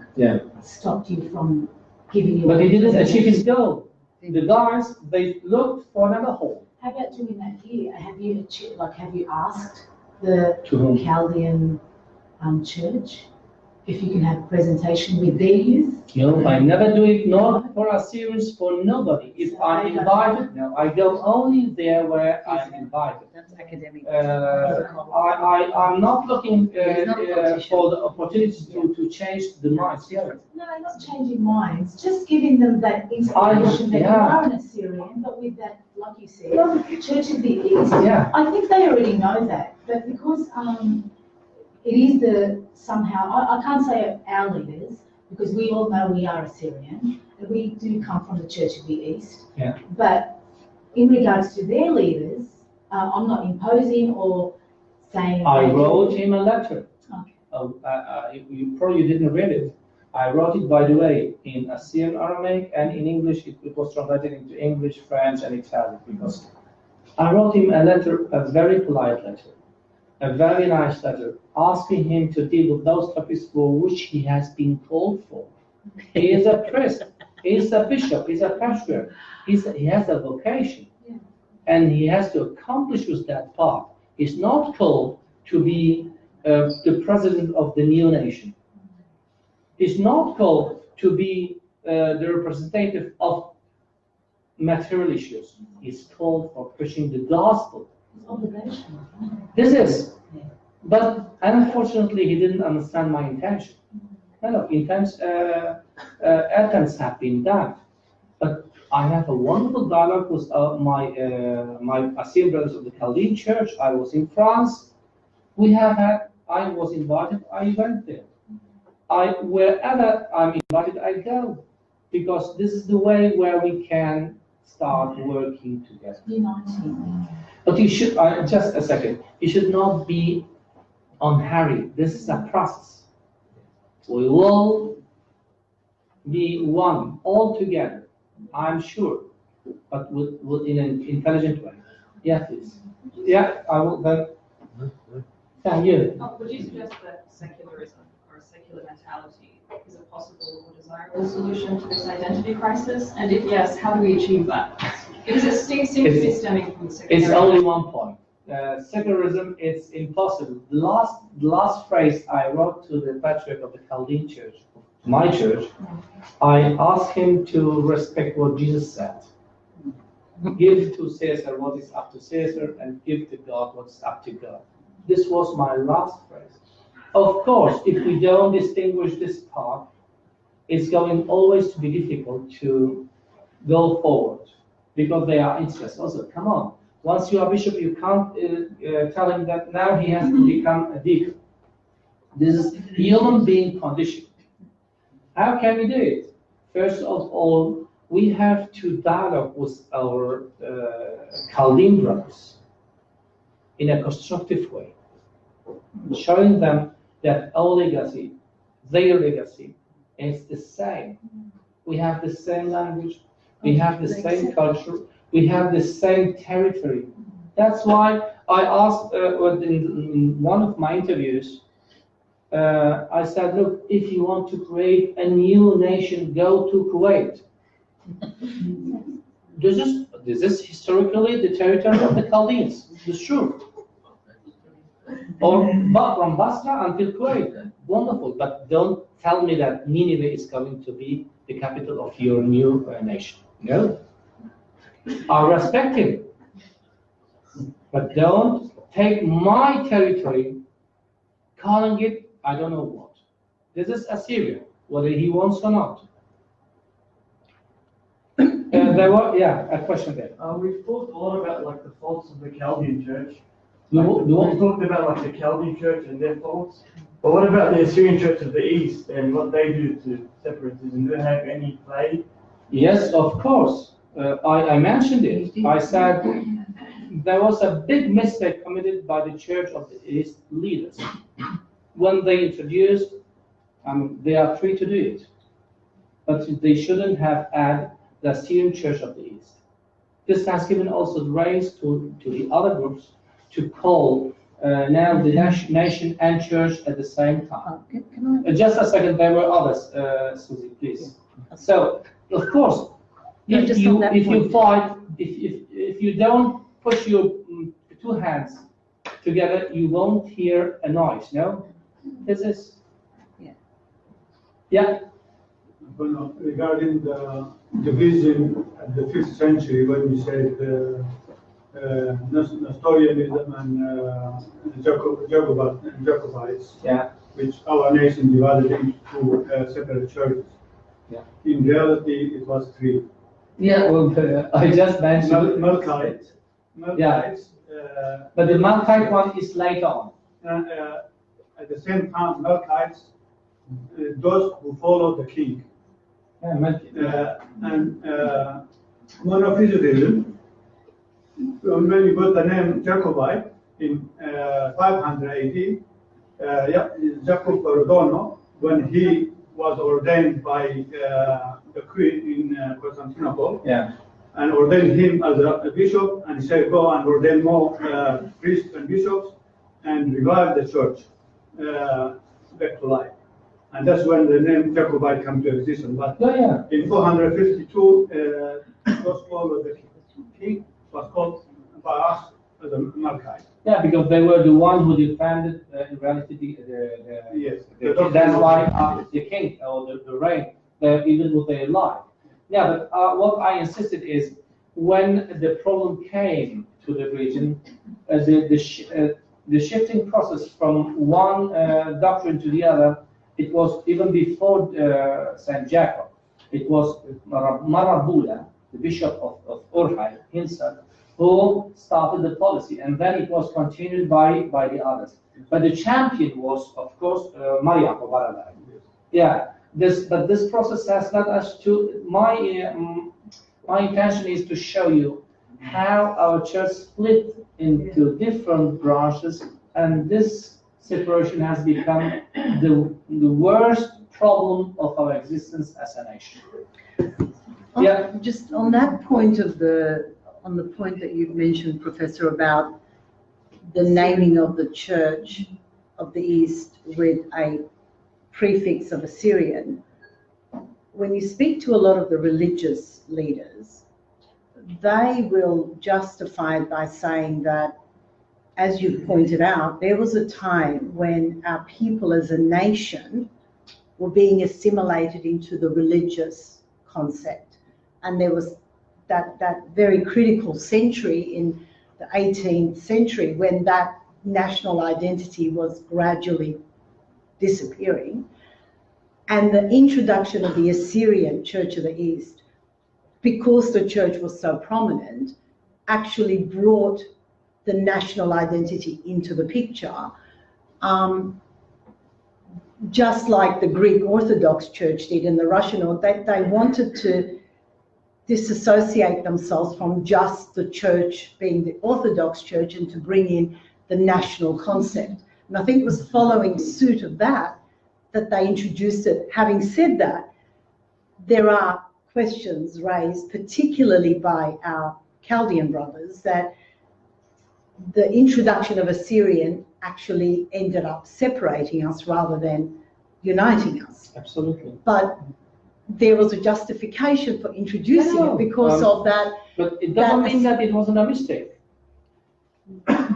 stopped you from giving you. But he didn't achieve his goal. The guys, they looked for another hole. How about doing that here? Have you achieved, have you asked the To whom? Chaldean church if you can have a presentation with their youth? No, I never do it, not for Assyrians, for nobody. If I'm invited, no, I go only there where I'm invited. That's academic. I'm not looking It's not a competition. for the opportunity to change the minds. Yeah. No, not changing minds, just giving them that inspiration that you yeah. are an Assyrian, but with that, like you said, Church of the East. Yeah. I think they already know that, but because it is somehow, I can't say our leaders, because we all know we are Assyrian, and we do come from the Church of the East. Yeah. But in regards to their leaders, I'm not imposing or saying. I wrote him a letter. Okay. You probably didn't read it. I wrote it, by the way, in Assyrian Aramaic and in English. It was translated into English, French, and Italian, because I wrote him a letter, a very polite letter, a very nice letter, asking him to deal with those topics for which he has been called for. He is a priest, he is a bishop, he's a patriarch, he has a vocation, and he has to accomplish with that part. He's not called to be the president of the new nation. He's not called to be the representative of material issues. He's called for pushing the gospel. Obligation. This is, but unfortunately, he didn't understand my intention. No, attempts have been done, but I have a wonderful dialogue with my Assyrian brothers of the Chaldean Church. I was in France. I was invited. I went there. Wherever I'm invited, I go, because this is the way where we can start working together. Uniting. But you should, just a second, you should not be unhurried. This is a process. We will be one, all together, I'm sure, but in an intelligent way. Yeah, please. Yeah, I will then. Thank you. Would you suggest that secularism or secular mentality is a possible or desirable solution to this identity crisis? And if yes, how do we achieve that? Because it seems to be stemming from the secular. It's only one point. Secularism is impossible. The last phrase I wrote to the patriarch of the Chaldean Church, my church, I asked him to respect what Jesus said. Give to Caesar what is up to Caesar, and give to God what's up to God. This was my last phrase. Of course, if we don't distinguish this part, it's going always to be difficult to go forward, because they are interested. Also, come on. Once you are bishop, you can't tell him that now he has to become a deacon. This is human being condition. How can we do it? First of all, we have to dialogue with our Chaldean brothers in a constructive way, showing them that our legacy, their legacy, is the same. We have the same language, we have the same culture, we have the same territory. That's why I asked in one of my interviews, I said, look, if you want to create a new nation, go to Kuwait. This is historically the territory of the Chaldeans. It's true. Or from Basra until Kuwait. Wonderful. But don't tell me that Nineveh is going to be the capital of your new nation. No. I respect him. But don't take my territory, calling it, I don't know what. This is Assyria, whether he wants or not. There was, a question there. We've talked a lot about like the faults of the Chaldean church. You We've talked about like the Chaldean church and their faults. But what about the Assyrian church of the East and what they do to separatism? Do they have any play? Yes, of course. I mentioned it. I said there was a big mistake committed by the Church of the East leaders when they introduced, they are free to do it, but they shouldn't have added the Assyrian Church of the East. This has given also the rise to the other groups to call now the nation and church at the same time. Can I? Just a second, there were others, Susie, please. So, of course, if you don't push your two hands together, you won't hear a noise. No, this is. Yeah. Yeah. Regarding the division at the 5th century, when we said Nestorianism and Jacobites, Yeah. which our nation divided into separate churches. Yeah. In reality, it was 3. Yeah, well, I just mentioned Melkites. but the Melkite one is later on. At the same time, Melkites, those who follow the king. And monophysitism, when you got the name Jacobite in 500 AD, Jacob Ordono, when he was ordained by the queen in Constantinople, and ordained him as a bishop, and said, go and ordain more priests and bishops, and revive the church back to life. And that's when the name Jacobite came to existence. But in 452, it was called the king was called by us as a Melkite. Yeah, because they were the one who defended in reality that's why the king or the reign, even with their life. Yeah, but what I insisted is when the problem came to the region, the shifting process from one doctrine to the other, it was even before Saint Jacob. It was Marabula, the bishop of Urhai himself, who started the policy, and then it was continued by the others. But the champion was, of course, Maryam of Baradai. Yeah, but this process has led us to my intention is to show you how our church split into different branches, and this separation has become the worst problem of our existence as a nation. Just on that point on the point that you've mentioned, Professor, about the naming of the Church of the East with a prefix of Assyrian, when you speak to a lot of the religious leaders, they will justify it by saying that, as you pointed out, there was a time when our people as a nation were being assimilated into the religious concept. And there was that very critical century in the 18th century when that national identity was gradually disappearing. And the introduction of the Assyrian Church of the East, because the church was so prominent, actually brought the national identity into the picture, just like the Greek Orthodox Church did and the Russian, they wanted to disassociate themselves from just the church being the Orthodox Church and to bring in the national concept. And I think it was following suit of that they introduced it. Having said that, there are questions raised, particularly by our Chaldean brothers, that the introduction of Assyrian actually ended up separating us rather than uniting us. Absolutely. But there was a justification for introducing it because of that. But it doesn't mean that it wasn't a mistake.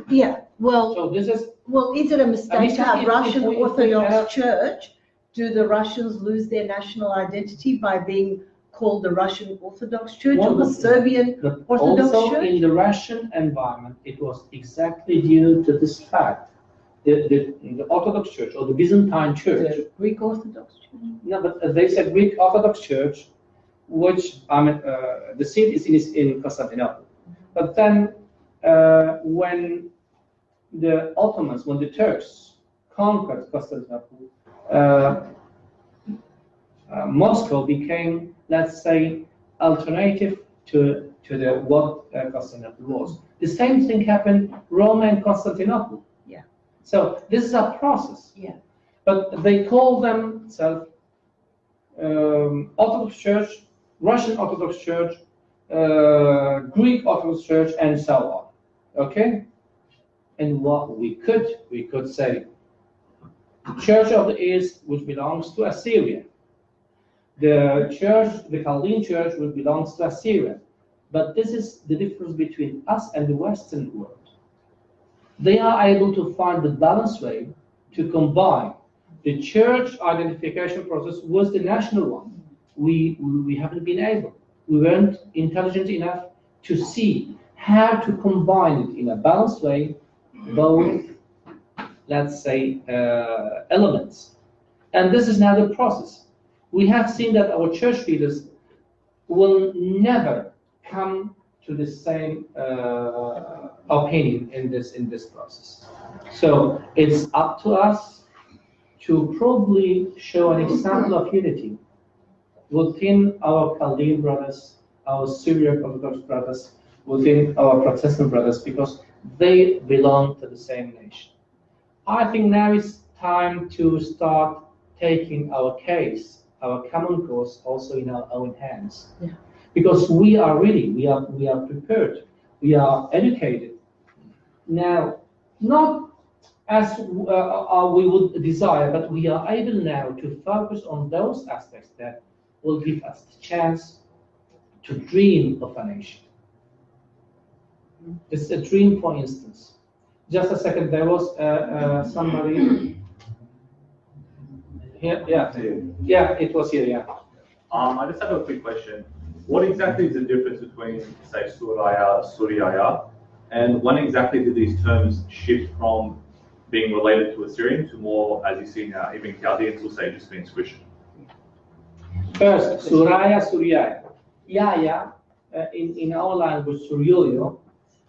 Yeah, well, so this is, is it a mistake to have Russian Orthodox Church? Do the Russians lose their national identity by being called the Russian Orthodox Church or the Serbian Orthodox also Church? In the Russian environment, it was exactly due to this fact. The Orthodox Church or the Byzantine Church. The Greek Orthodox Church? No, but they said Greek Orthodox Church, which, the seat is in Constantinople. But then when the Ottomans, when the Turks conquered Constantinople, Moscow became, let's say, alternative to what Constantinople was. The same thing happened Rome and Constantinople. Yeah. So this is a process. Yeah. But they call themselves Orthodox Church, Russian Orthodox Church, Greek Orthodox Church, and so on. Okay. And what we could say, Church of the East, which belongs to Assyria. The Chaldean Church, which belongs to Assyria. But this is the difference between us and the Western world. They are able to find the balanced way to combine the church identification process was the national one. We haven't been able. We weren't intelligent enough to see how to combine it in a balanced way, both, let's say, elements. And this is now the process. We have seen that our church leaders will never come to the same opinion in this process. So it's up to us to probably show an example of unity within our Chaldean brothers, our Syrian Orthodox brothers, within our Protestant brothers, because they belong to the same nation. I think now it's time to start taking our case, our common cause, also in our own hands. Yeah. Because we are ready, we are prepared, we are educated. Now, not as we would desire, but we are able now to focus on those aspects that will give us the chance to dream of a nation. It's a dream, for instance. Just a second, there was somebody here. Yeah, it was here. Yeah. I just have a quick question. What exactly is the difference between, say, Suraya, Suriyaya, and when exactly do these terms shift from being related to Assyrian to more, as you see now, even Chaldeans will say just means Christian? First, Suraya, Suriyaya. Yaya, in our language, Suryoyo,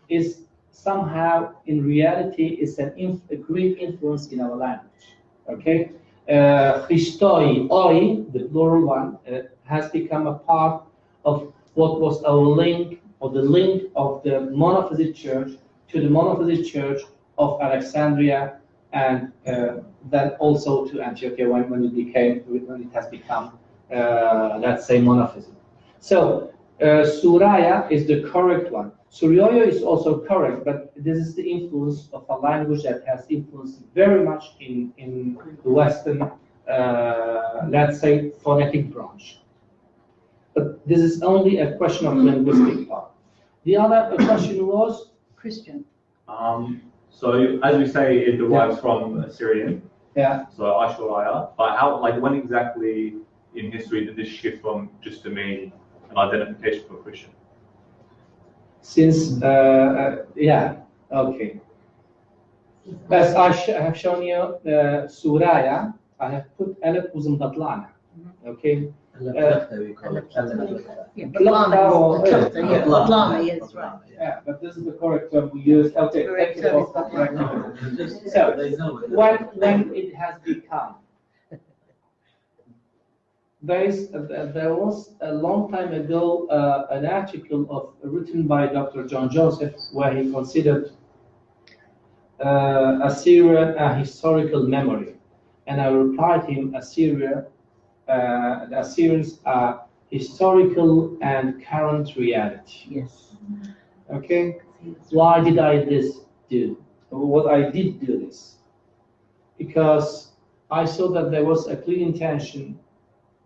is somehow, in reality, is a Greek influence in our language. Okay? Christoi, Oi, the plural one, has become a part of what was our link, or the link of the monophysite church to the monophysite church of Alexandria, and then also to Antioch when it has become, let's say, monophysite. So Suraya is the correct one. Suryoyo is also correct, but this is the influence of a language that has influenced very much in the Western, let's say, phonetic branch. But this is only a question of linguistic part. The other question was Christian. So as we say, it derives from Assyrian. Yeah. So Ashuraya. But how, like, when exactly in history did this shift from just to mean an identification for a Christian? Since yeah, okay. As I have shown you, Suraya, I have put Alef Uzum Batlana. Okay. Batlana, yes, right. Yeah, but this is the correct term we use. Okay, Correct thank you for correcting it. So, when it has become, there was a long time ago an article written by Dr. John Joseph where he considered Assyria a historical memory, and I replied to him, Assyria. The Assyrians are historical and current reality. Yes. Okay. Why did I do? What I did do this? Because I saw that there was a clear intention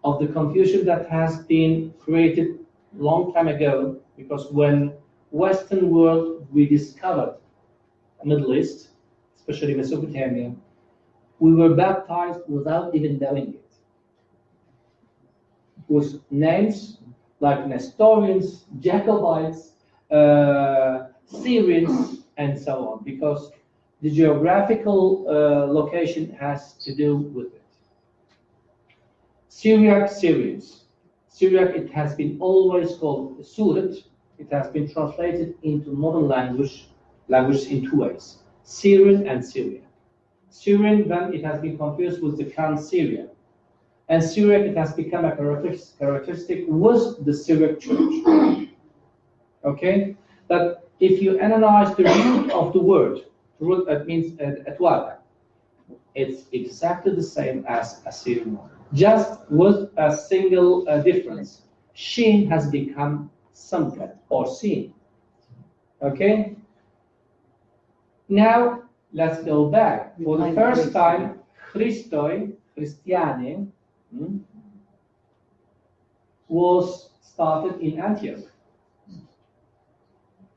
of the confusion that has been created long time ago. Because when Western world rediscovered Middle East, especially Mesopotamia, we were baptized without even knowing it. With names like Nestorians, Jacobites, Syrians, and so on, because the geographical location has to do with it. Syriac, Syrians. Syriac, it has been always called Surat. It has been translated into modern language in two ways, Syrian and Syriac. Syrian, then it has been confused with the current Syria. And Syriac, it has become a characteristic with the Syriac church. Okay? But if you analyze the root of the word, the root that means etwada, it's exactly the same as Assyrian, just with a single difference. Shin has become something, or seen. Okay? Now, let's go back. For the first time, Christoi, Christiane, was started in Antioch.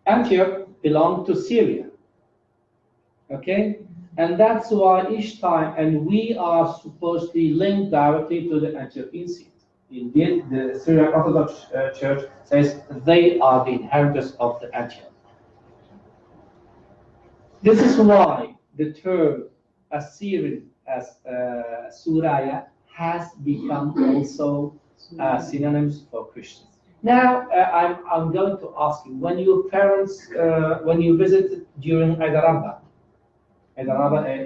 Antioch belonged to Syria. Okay? And that's why each time, and we are supposedly linked directly to the Antiochian seat. Indeed, the Syriac Orthodox Church says they are the inheritors of the Antioch. This is why the term Assyrian as Suraya has become also synonyms for Christians. Now, I'm going to ask you, when your parents, when you visit during Eid al-Adha,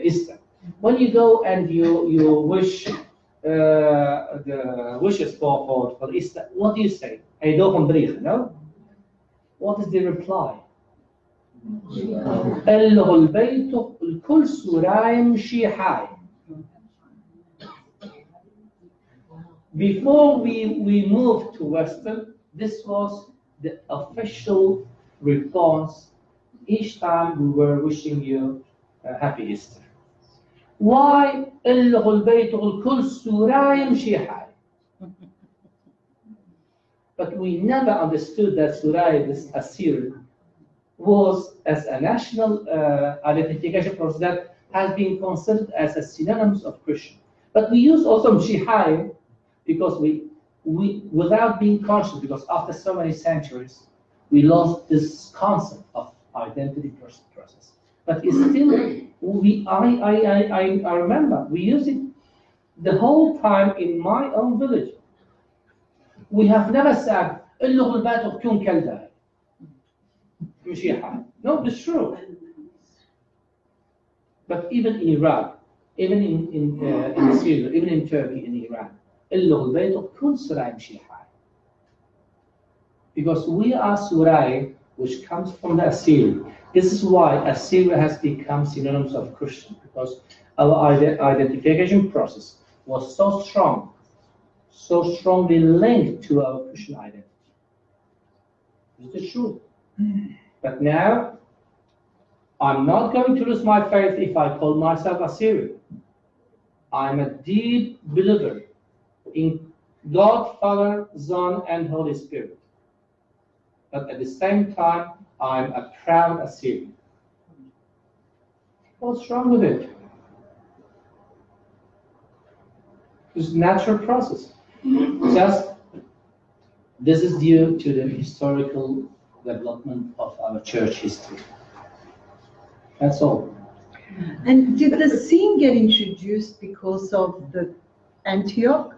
Easter, when you go and you wish the wishes for Easter, what do you say? No? What is the reply? البيت الكل سرايم شيحاي. Before we moved to Western, this was the official response each time we were wishing you a happy Easter. Why البيت الكل سرايم شيحاي? But we never understood that Suraya, this Assyrian, was as a national identification process that has been considered as a synonymous of Christian. But we use also Mshihai because we without being conscious, because after so many centuries, we lost this concept of identity process. But it's still, I remember, we use it the whole time in my own village. We have never said, no, it's true. But even in Iraq, even in Syria, even in Turkey, in Iran, because we are Surai, which comes from the Assyrian. This is why Assyria has become synonyms of Christian, because our identification process was so strong, so strongly linked to our Christian identity. This is true. But now, I'm not going to lose my faith if I call myself Assyrian. I'm a deep believer in God, Father, Son, and Holy Spirit. But at the same time, I'm a proud Assyrian. What's wrong with it? It's a natural process. Just this is due to the historical development of our church history. That's all. And did the sin get introduced because of the Antioch,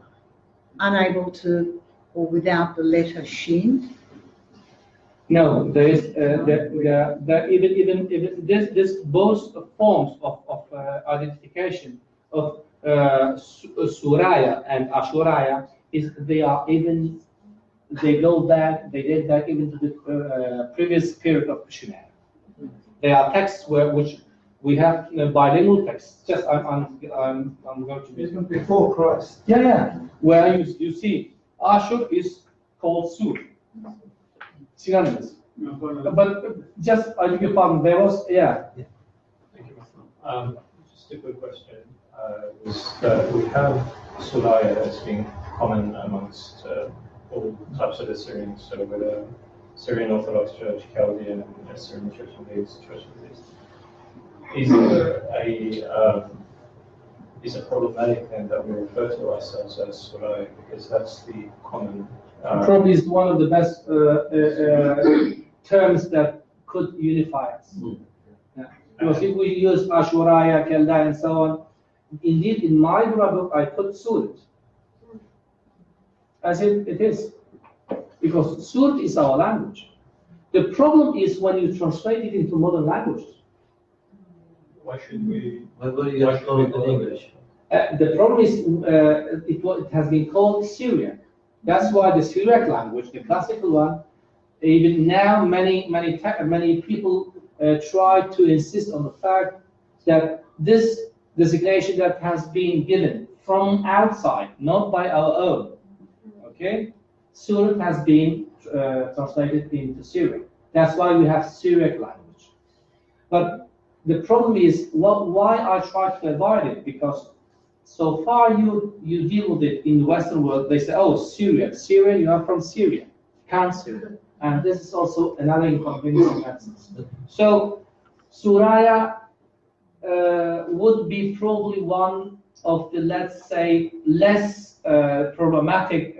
unable to, or without the letter Shin? No, there is even this both forms of identification of Suraya and Ashuraya is they date back even to the previous period of Christianity. There are texts which we have bilingual texts. Just I'm going to be Even before Christ. yeah, where you see Ashur is called Sur. Synonymous. But just I beg your pardon, there was Thank you. Just a quick question. Was that we have Suraya as being common amongst all types of Assyrians, so with the Syrian Orthodox Church, Chaldean, and Assyrian Church of the East, Church of the East. Is there is it problematic then that we refer to ourselves as Suraya because that's the common? Probably is one of the best terms that could unify us. Yeah. Because if we use Ashuraya, Kelda, and so on, indeed in my book I put Surat. As it is. Because Surat is our language. The problem is when you translate it into modern languages. Why should we? Why would you guys call it in English? The problem is it has been called Syriac. That's why the Syriac language, the classical one, even now many people try to insist on the fact that this designation that has been given from outside, not by our own, okay, Surat has been translated into Syriac. That's why we have Syriac language. But the problem is why I try to avoid it, because so far you deal with it in the Western world. They say, oh, Syrian, you are from Syria, Cancer, and this is also another inconvenience. So Suraya would be probably one of the, let's say, less problematic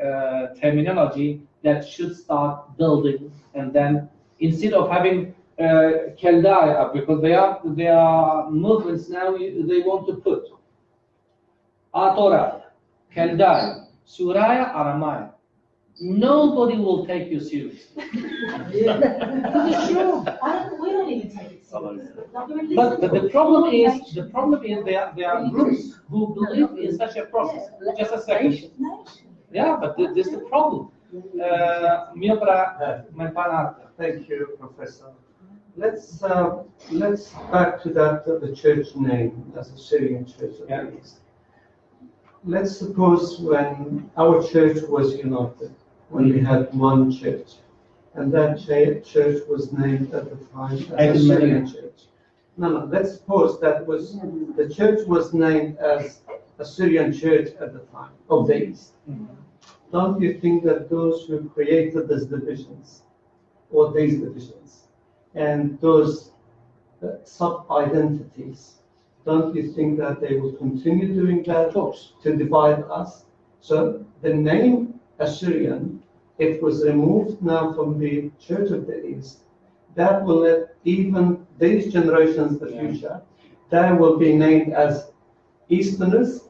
terminology that should start building, and then instead of having Chaldea, because they are movements now, they want to put Atora, Chaldea, Suraya, Aramaya. Nobody will take you seriously. It's true. We don't even take it seriously. But the problem is there are groups who believe in such a process. Just a second. Yeah, but this is the problem. Thank you, Professor. Let's back to that the church name, that's the Assyrian Church of the East. Let's suppose when our church was united, when we had one church, and that church was named at the time as Assyrian Church. No, let's suppose that was the church was named as Assyrian Church at the time of the East. Don't you think that those who created these divisions, or these divisions, and those sub-identities, don't you think that they will continue doing that to divide us? So the name Assyrian, it was removed now from the Church of the East. That will let even these generations, the future, they will be named as Easterners.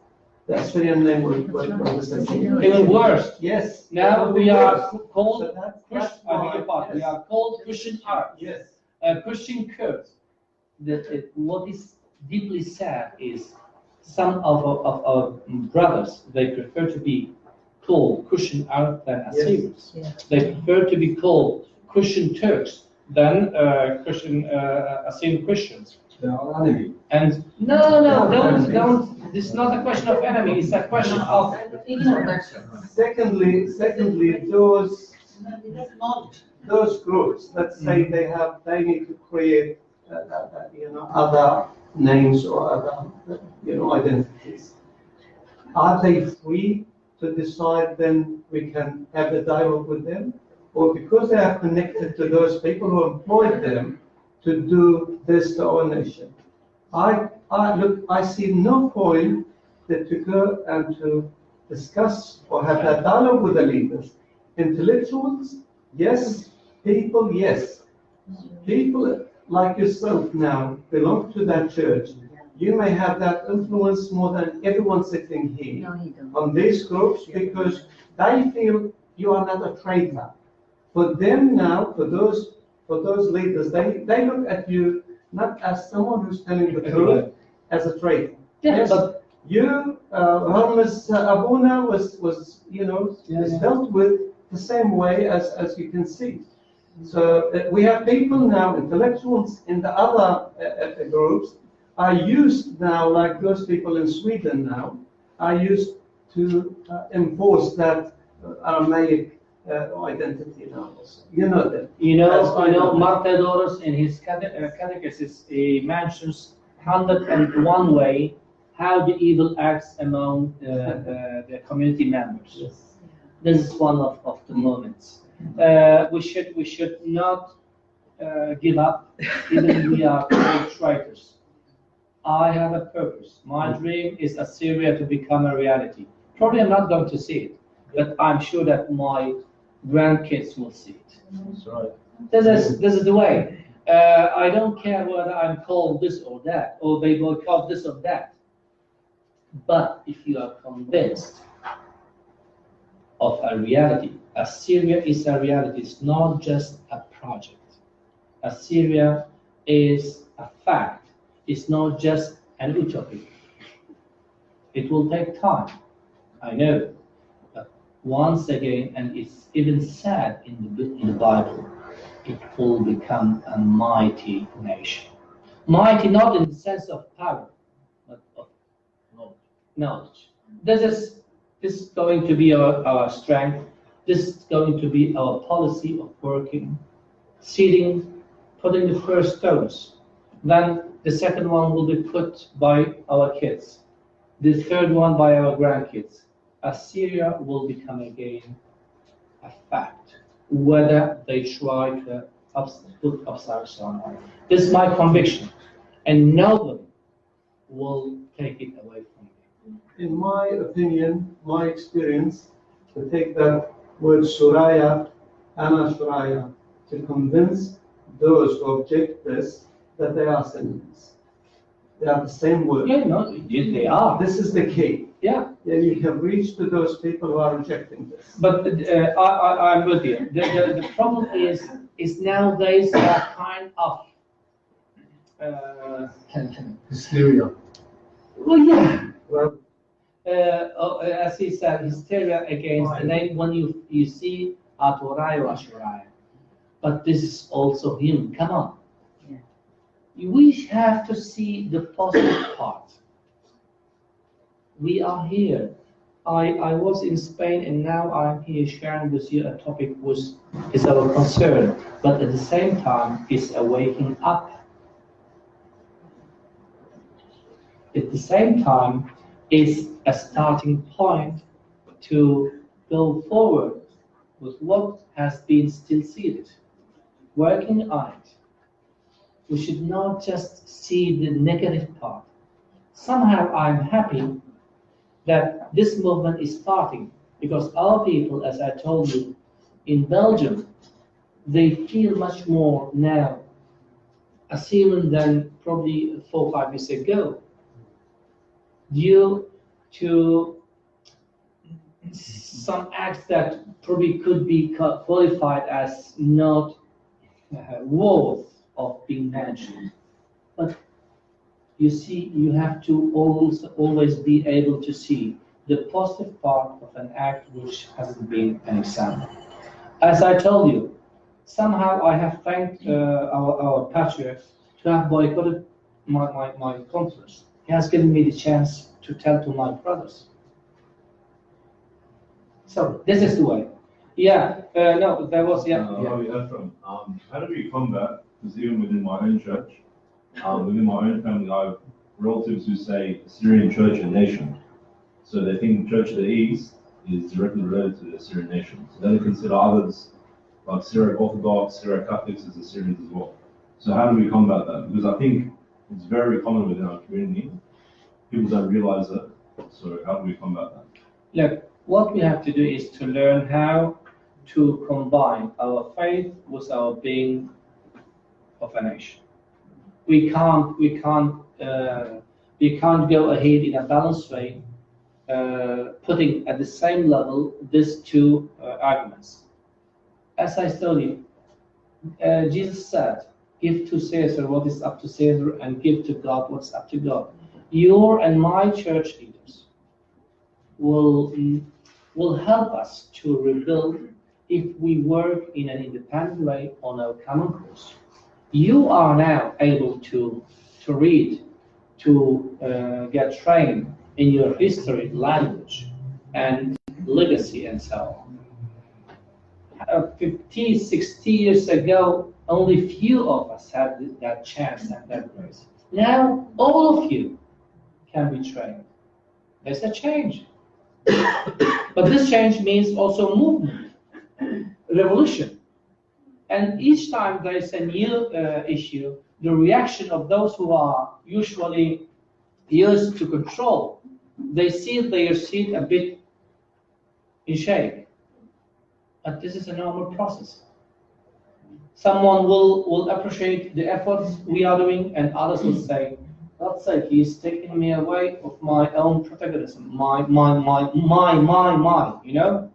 The Assyrian name will even worse. Yes. Now we are called we are called Christian Arabs. Yes. Christian Kurds. What is deeply sad is some of our brothers, they prefer to be called Christian Arab than Assyrians. Yes. They prefer to be called Christian Turks than Christian Assyrian Christians. They are enemy. And don't. This is not a question of enemy. It's a question of Secondly, those groups, let's say they need to create other names or other identities. Are they free to decide? Then we can have a dialogue with them, or because they are connected to those people who employed them to do this to our nation. I see no point that to go and to discuss or have that dialogue with the leaders. Intellectuals, yes. People, yes. People like yourself now belong to that church. You may have that influence more than everyone sitting here on these groups because they feel you are not a traitor. For them now, for those leaders, they look at you not as someone who's telling the truth, as a traitor. Yes, but you, Ramos Abuna was dealt with the same way as you can see. So we have people now, intellectuals in the other groups, are used now, like those people in Sweden now, are used to enforce that Aramaic identity now. You know that. Marta Doros in his catechism he mentions 101 way how the evil acts among the community members. Yes. This is one of the moments. We should not give up, even we are traitors. I have a purpose. My dream is Assyria to become a reality. Probably I'm not going to see it, but I'm sure that my grandkids will see it. That's right. This is the way. I don't care whether I'm called this or that, or they boycott this or that. But if you are convinced of a reality, Assyria is a reality. It's not just a project. Assyria is a fact. It's not just an utopia. It will take time, I know. But once again, and it's even said in the Bible, it will become a mighty nation. Mighty not in the sense of power, but of knowledge. This is going to be our strength. This is going to be our policy of working, seeding, putting the first stones. Then the second one will be put by our kids. The third one by our grandkids. Assyria will become again a fact, whether they try to put upside down. This is my conviction. And nobody will take it away from you. In my opinion, my experience, to take that word Suraya, Ana Suraya, to convince those who object this that they are synonyms. They are the same word. Yeah, no, they are. This is the key. Yeah. Yeah, you can reach to those people who are rejecting this. But I'm with you. The problem is nowadays are kind of Hysteria. well, yeah. Well, as he said, hysteria against the name when you see Atorai or Ashuraya. But this is also him. Come on. Yeah. We have to see the positive part. We are here. I was in Spain and now I'm here sharing with you a topic which is our concern, but at the same time is a waking up. At the same time is a starting point to go forward with what has been still seeded, working on it. We should not just see the negative part. Somehow I'm happy that this movement is starting because our people, as I told you, in Belgium, they feel much more now Assyrian than probably 4 or 5 years ago, due to some acts that probably could be qualified as not worth of being mentioned. But you see, you have to always be able to see the positive part of an act which hasn't been an example. As I told you, somehow I have thanked our patriarch to have boycotted my conference. He has given me the chance to tell to my brothers. So this is the way. Yeah, no, there was, yeah. Efrem, how do we combat, because even within my own church, within my own family, I have relatives who say Assyrian church and nation. So they think Church of the East is directly related to the Assyrian nation. So they consider others like Syriac Orthodox, Syriac Catholics as Assyrians as well. So how do we combat that? Because I think it's very common within our community. People don't realize that. So how do we combat that? Look, what we have to do is to learn how to combine our faith with our being of a nation. We can't go ahead in a balanced way, putting at the same level these two arguments. As I told you, Jesus said, give to Caesar what is up to Caesar and give to God what's up to God. Your and my church leaders will help us to rebuild if we work in an independent way on our common cause. You are now able to read, to get trained in your history, language, and legacy, and so on. 50, 60 years ago, only few of us had that chance and that grace. Now, all of you can be trained. There's a change. But this change means also movement, revolution. And each time there is a new issue, the reaction of those who are usually used to control, they see their seat a bit in shake. But this is a normal process. Someone will appreciate the efforts we are doing, and others will say, God's sake, he's taking me away of my own protagonism, my, you know?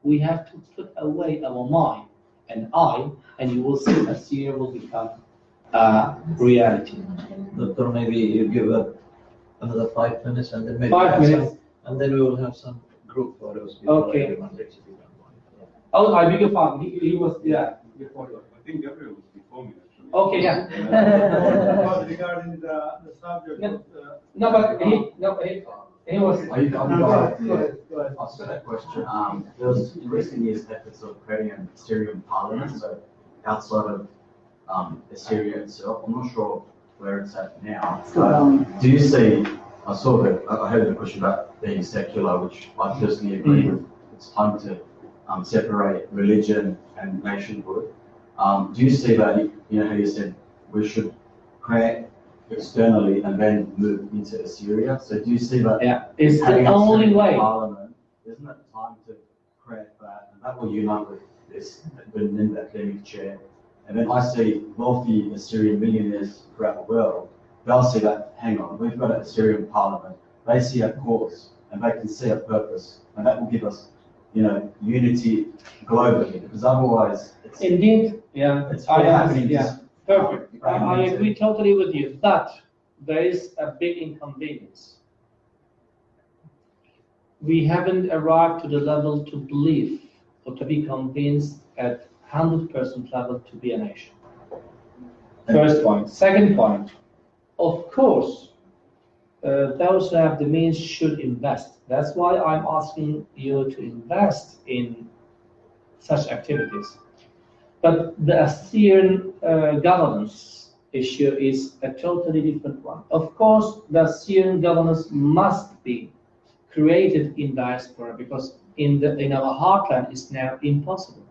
We have to put away our my and I, and you will see Assyria will become a reality. Doctor, maybe you give another 5 minutes and then maybe 5 minutes. And then we will have some group photos. Okay. Oh, I beg your pardon. He was, yeah, before you. I think Gabriel was before me, actually. Okay, yeah. Regarding the subject of No, but he was. Go ahead. I've got a question. There was in recent years efforts of creating an Assyrian parliament, so outside of Assyria itself. I'm not sure where it's at now. Do you see? I heard the question about being secular, which I personally agree with. It's time to separate religion and nationhood. Do you see that? You know how you said we should create externally and then move into Assyria. So do you see that? Yeah, it's the having a only Syrian way. Parliament, isn't it time to create that? And that will unite with this within the academic chair. And then I see wealthy Assyrian millionaires throughout the world. They'll see that, hang on, we've got an Assyrian Parliament. They see a cause and they can see a purpose. And that will give us, unity globally. Because otherwise, it's, Indeed, yeah, it's all happening. yeah, perfect. I agree totally with you, but there is a big inconvenience. We haven't arrived to the level to believe or to be convinced at 100% level to be a nation. First point. Second point, of course, those who have the means should invest. That's why I'm asking you to invest in such activities. But the Assyrian governance issue is a totally different one. Of course, the Assyrian governance must be created in diaspora because in our heartland it's now impossible.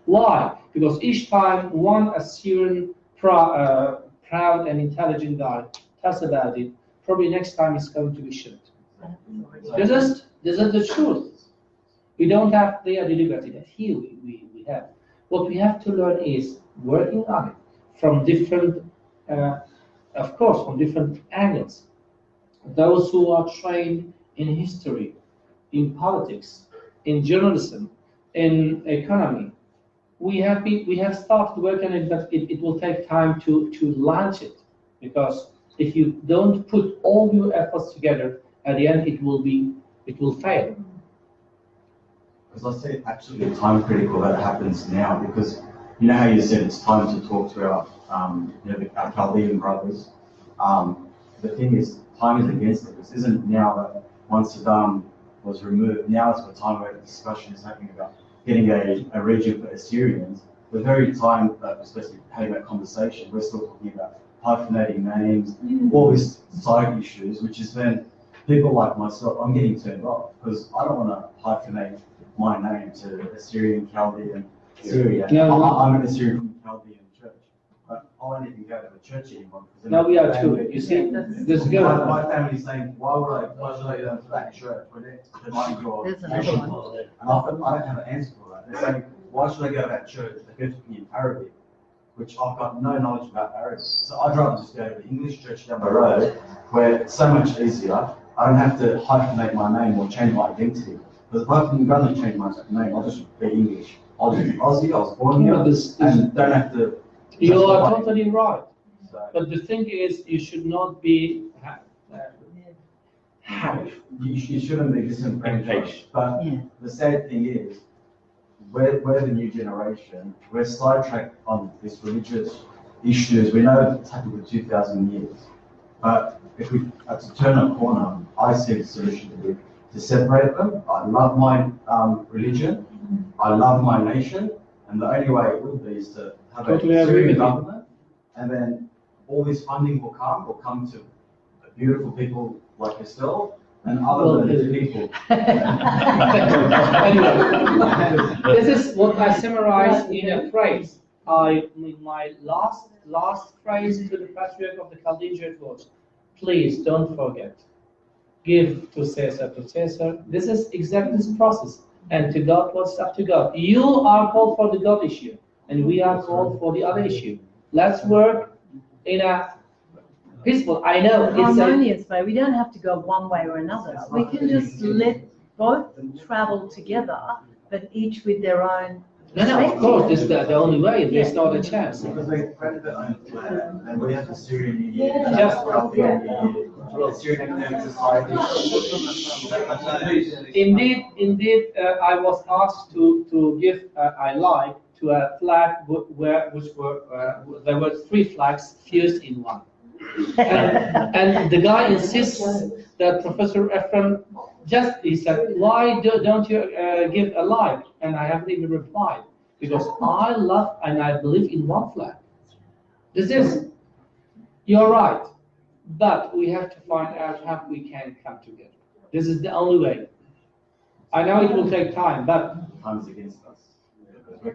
Why? Because each time one Assyrian proud and intelligent guy tells about it, probably next time it's going to be shit. This is the truth. We don't have their liberty that here we have. What we have to learn is working on it from different, of course, from different angles. Those who are trained in history, in politics, in journalism, in economy, we have started working on it, but it will take time to launch it, because if you don't put all your efforts together, at the end it will fail. Because I say absolutely time critical that happens now, because you know how you said it's time to talk to our our Chaldean brothers. The thing is, time is against it. This isn't now that once Saddam was removed, now it's the time where the discussion is happening about getting a region for Assyrians. The very time that we're supposed to be having that conversation, we're still talking about hyphenating names, all these side issues, which is when people like myself, I'm getting turned off because I don't want to hyphenate my name to Assyrian, Chaldean, Syria. I'm an Assyrian from Chaldean church, but I won't even go to the church anymore. No, we are too. You see, there's good. My family's saying, why should I go to that church when it might go? And I don't have an answer for that. They're saying, why should I go to that church? They go to me in Arabic, which I've got no knowledge about Arabic. So I'd rather just go to the English church down the road, where it's so much easier. I don't have to hyphenate my name or change my identity. Because if I'm going to change my name, I'll just be English. I'll just be Aussie, I was born here, and don't have to... You are totally right. But the thing is, you should not be... You shouldn't be disenfranchised. But the sad thing is, we're the new generation. We're sidetracked on these religious issues. We know it's happened for 2,000 years. But if we have to turn a corner, I see the solution to be to separate them. I love my religion. I love my nation. And the only way it will be is to have a Syrian government. And then all this funding will come to beautiful people like yourself and other people. Anyway, this is what I summarized in a phrase. My last phrase to the patriarch of the Chaldean church was, please don't forget, give to Caesar. This is exactly this process. And to God, what's up to God? You are called for the God issue, and we are called for the other issue. Let's work in a peaceful, I know, it's harmonious way. We don't have to go one way or another. We can just let both travel together, but each with their own. No, of course, this is the only way. There's not a chance. Because they created their own plan, and we have the Syrian Union, the Syrian Academic Society. Indeed, I was asked to give a like to a flag there were 3 flags fused in one. And the guy insists that Professor Efrem he said, why don't you give a like? And I haven't even replied, because I love and I believe in one flag. You're right, but we have to find out how we can come together. This is the only way. I know it will take time, but time's against us.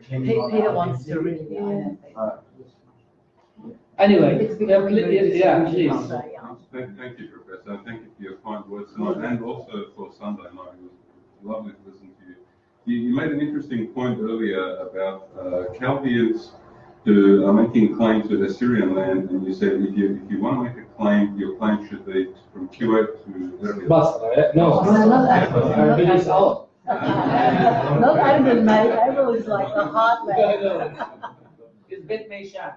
Peter wants to really. Anyway, It's becoming very yeah, disillusioned, please. so, yeah. Thank you, Professor. Thank you for your kind words tonight, and also for Sunday night. It was lovely to listen to you. You made an interesting point earlier about Chaldeans who are making claim to Assyrian land, and you said if you want to make a claim, your claim should be from Kuwait to Erbil. Basra, no, not Erbil. Erbil is out. Not Erbil, mate. Erbil is like the heartland. It's Bet Meshan.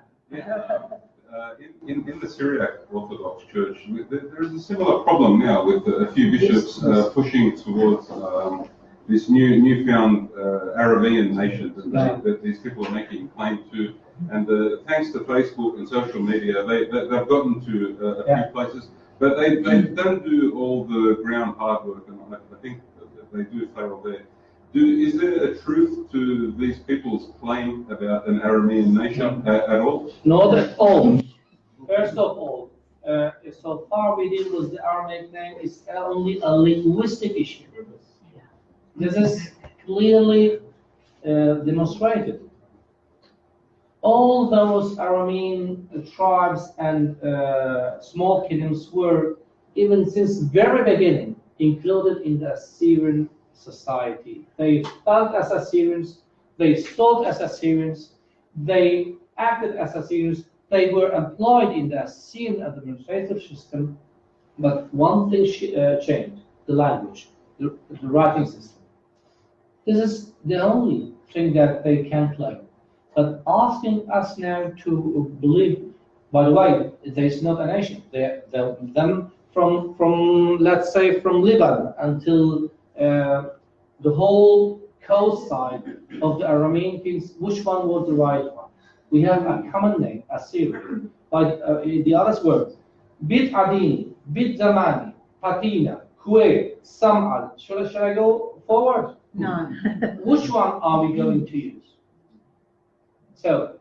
In the Syriac Orthodox Church, there is a similar problem now with a few bishops pushing towards this newfound Arabian nation that these people are making claim to. And thanks to Facebook and social media, they've gotten to a few places, but they don't do all the ground hard work, and I think that they do fail there. Is there a truth to these people's claim about an Aramean nation at all? Not at all. First of all, so far we deal with the Aramaic name is only a linguistic issue. This is clearly demonstrated. All those Aramean tribes and small kingdoms were, even since very beginning, included in the Assyrian society. They felt as Assyrians, they spoke as Assyrians, they acted as Assyrians, they were employed in the Assyrian administrative system, but one thing changed, the language, the writing system. This is the only thing that they can claim. But asking us now to believe, by the way, there is not a nation. Them from let's say from Lebanon until the whole coast side of the Aramean kings, which one was the right one? We have a common name, Assyrian. But the others were Bit Adini, Bit Zamani, Patina, Kuwait, Sam'al. Shall I go forward? No. Which one are we going to use? So,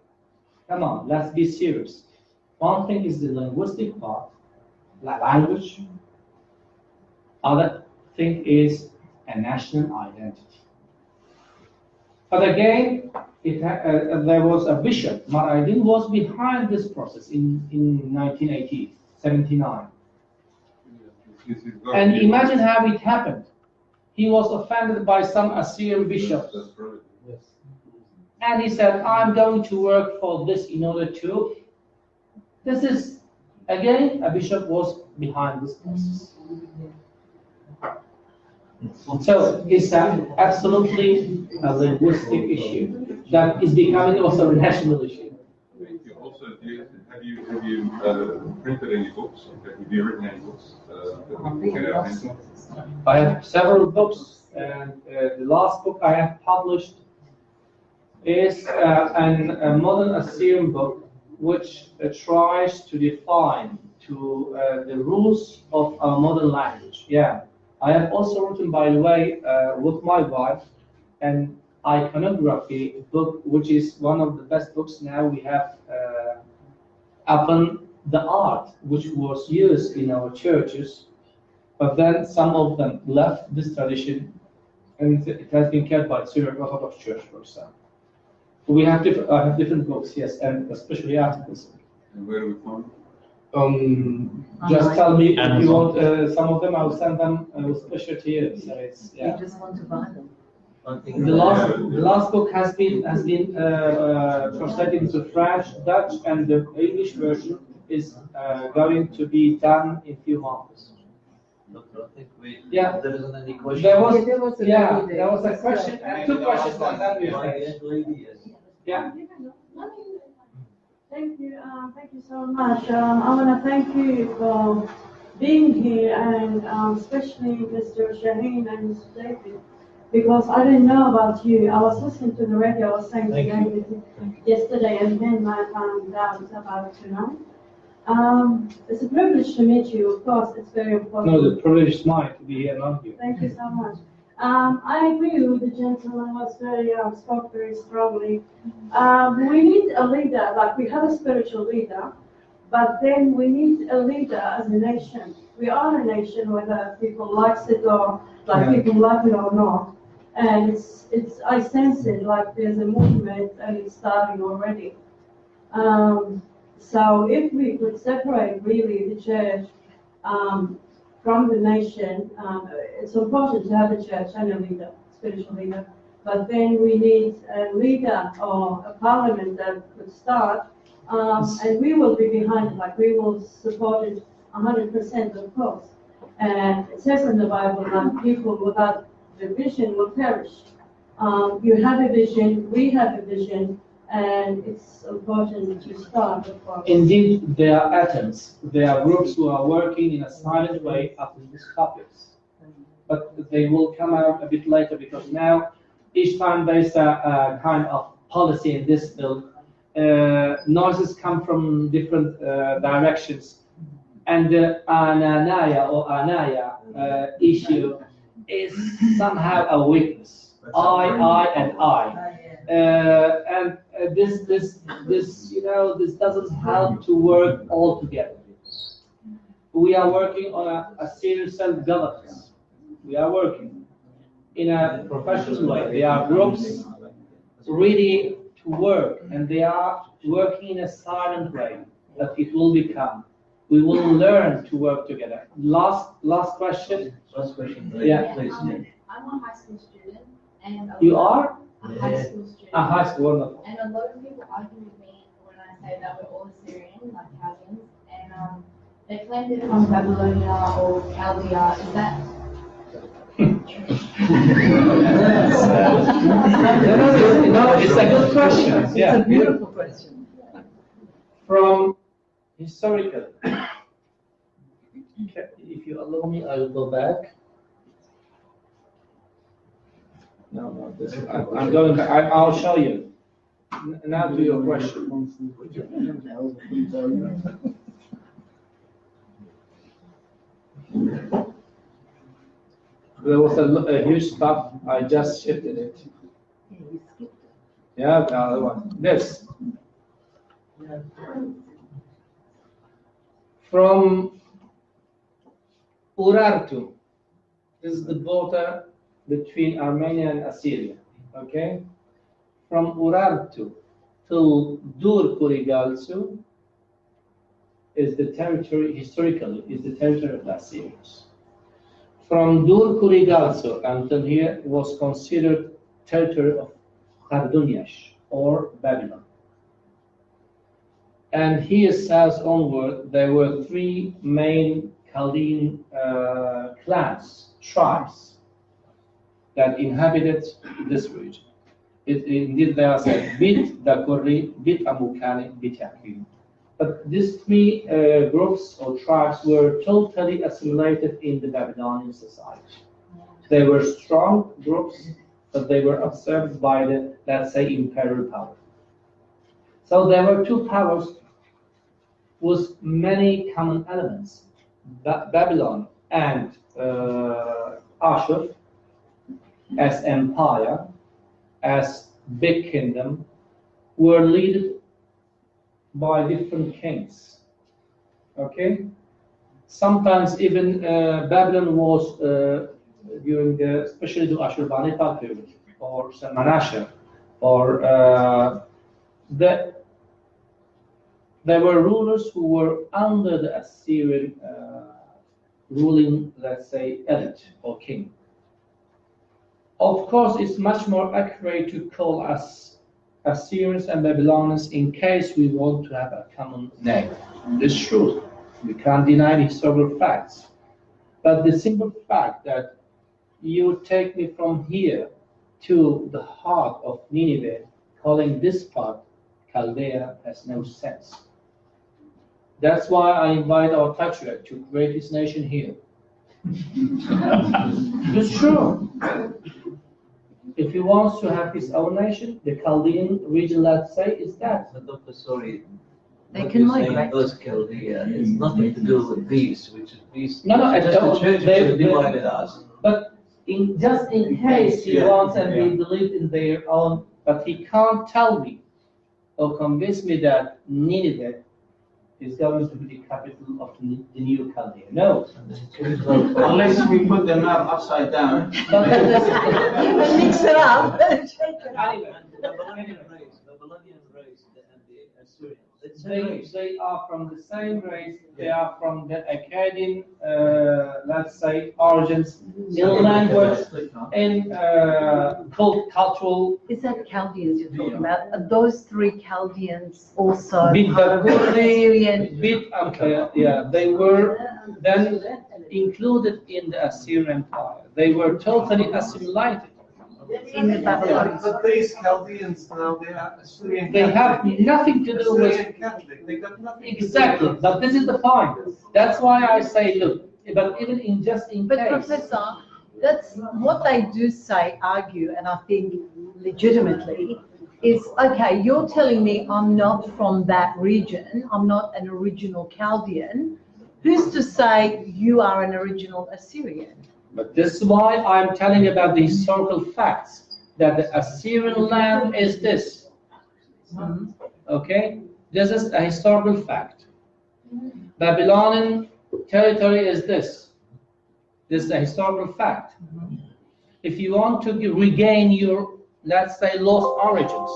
come on, let's be serious. One thing is the linguistic part, language. Other thing is a national identity. But again, there was a bishop, Mar-Aydin, was behind this process in 1980, 79. And imagine how it happened. He was offended by some Assyrian bishops. And he said, I'm going to work for this in order to. This is, again, a bishop was behind this process. So it's absolutely a linguistic issue that is becoming also a national issue. Thank you. Also, have you printed any books? Have you written any books? I have several books, and the last book I have published is a modern Assyrian book which tries to define the rules of a modern language. Yeah. I have also written, by the way, with my wife, an iconography book, which is one of the best books now we have upon the art which was used in our churches. But then some of them left this tradition, and it has been kept by Syriac Orthodox Church, for example. We have I have different books, yes, and especially articles. And where do we find them? Just tell me if you want some of them. I'll send them special to you. So it's, yeah. You just want to buy them. The last book has been translated into French, Dutch, and the English version is going to be done in a few months. Doctor, I think there isn't any question. There was a question, two questions, and then we finish. Yeah. Thank you so much. I want to thank you for being here, and especially Mr. Shaheen and Mr. David, because I didn't know about you. I was listening to the radio. I was saying to David yesterday, and then I found out about tonight. It's a privilege to meet you. Of course, it's very important. No, the privilege is mine to be here, not you. Thank you so much. I agree with the gentleman who was spoke very strongly. We need a leader, like we have a spiritual leader, but then we need a leader as a nation. We are a nation, whether people like it or people like it or not. And I sense it like there's a movement and it's starting already. So if we could separate really the church from the nation, it's important to have a church and a leader, spiritual leader, but then we need a leader or a parliament that could start, and we will be behind it, like we will support it 100%, of course. And it says in the Bible that people without the vision will perish. You have a vision, we have a vision, and it's important to start, of course. Indeed, there are atoms, there are groups who are working in a silent way after these topics. But they will come out a bit later, because now each time there's a kind of policy in this bill, noises come from different directions. And the anaya issue is somehow a weakness. I, and I. This doesn't help to work all together. We are working on a serious self-governance. We are working in a professional way. There are groups ready to work, and they are working in a silent way that it will become. We will learn to work together. Last question. Last question. Yeah, please. I'm a high school student, and you are a high school student. a high school, wonderful. And a lot of people argue with me when I say that we're all Assyrian, like Chaldeans, and they claim they're from Babylonia or Chaldea. Is that no, it's a good question. Yeah, It's a beautiful question. From historical, if you allow me, I will go back. No, this, I'm going back. I'll show you. Now to your question. There was a huge stuff. I just shifted it. Yeah, the other one. This. From Urartu. This is the border between Armenia and Assyria. Okay? From Urartu to Dur Kurigalsu is the territory, historically, is the territory of the Assyrians. From Dur Kurigalsu until here was considered territory of Karduniash or Babylon. And here south onward, there were three main Chaldean clans, tribes, that inhabited this region. Indeed, there are said Bit Dakuri, Bit Amukani, Bit Yakin. But these three groups or tribes were totally assimilated in the Babylonian society. They were strong groups, but they were observed by the, let's say, imperial power. So there were two powers with many common elements. Babylon and Ashur as empire, as big kingdom, were led by different kings. Okay? Sometimes even Babylon was during the, especially the Ashurbanipal period, or Shalmaneser, or there were rulers who were under the Assyrian ruling, let's say, elite or king. Of course, it's much more accurate to call us Assyrians and Babylonians in case we want to have a common name. It's true. We can't deny the historical facts. But the simple fact that you take me from here to the heart of Nineveh, calling this part Chaldea, has no sense. That's why I invite our patriarch to create his nation here. It's true. If he wants to have his own nation, the Chaldean region, let's say, is that. But Dr. Sorry, they what can you're saying migrate. those Chaldea, it's nothing to do with these, which is these. No, I just don't. the church They divided us. But just in case he Yeah, wants and yeah. they believe in their own, but he can't tell me or convince me that Nineveh is going to be the capital of the new Chaldea. No. Unless we put the map upside down. Mix it up. Babylonian race and the Assyrians, let's they are from the same race. They are from the Akkadian, let's say, origins in language, in cultural. Is that Chaldeans you're talking about? Are those three Chaldeans also Bit Assyrian? Yeah, they were then included in the Assyrian Empire. They were totally assimilated in the Babylonians. But these Chaldeans now, they are Assyrian. They have nothing to do with Assyrian Catholic. They got nothing. Exactly, but this is the point. That's why I say, look, but even in just in But case. Professor, that's what they do say, argue, and I think legitimately, is, okay, you're telling me I'm not from that region, I'm not an original Chaldean. Who's to say you are an original Assyrian? But this is why I'm telling you about the historical facts, that the Assyrian land is this. Okay? This is a historical fact. Babylonian territory is this. This is a historical fact. If you want to regain your, let's say, lost origins,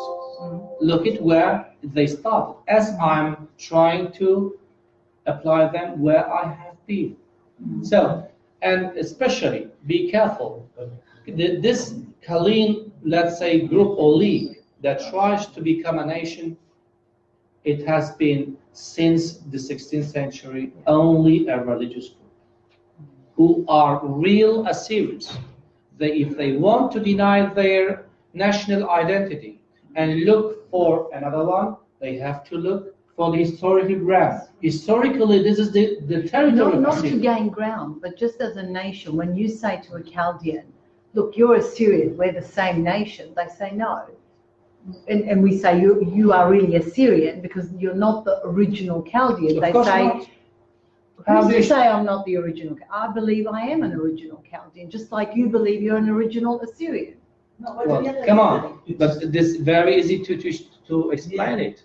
look at where they started, as I'm trying to apply them where I have been. So, and especially be careful. This Khalin, let's say, group or league that tries to become a nation, it has been since the 16th century only a religious group who are real Assyrians. If they want to deny their national identity and look for another one, they have to look for the historical ground. Historically, this is the territory. Not to gain ground, but just as a nation, when you say to a Chaldean, look, you're Assyrian, we're the same nation, they say no. And we say you are really Assyrian because you're not the original Chaldean. They say, who's to say I'm not the original? I believe I am an original Chaldean, just like you believe you're an original Assyrian. Well, come on, but this is very easy to explain it.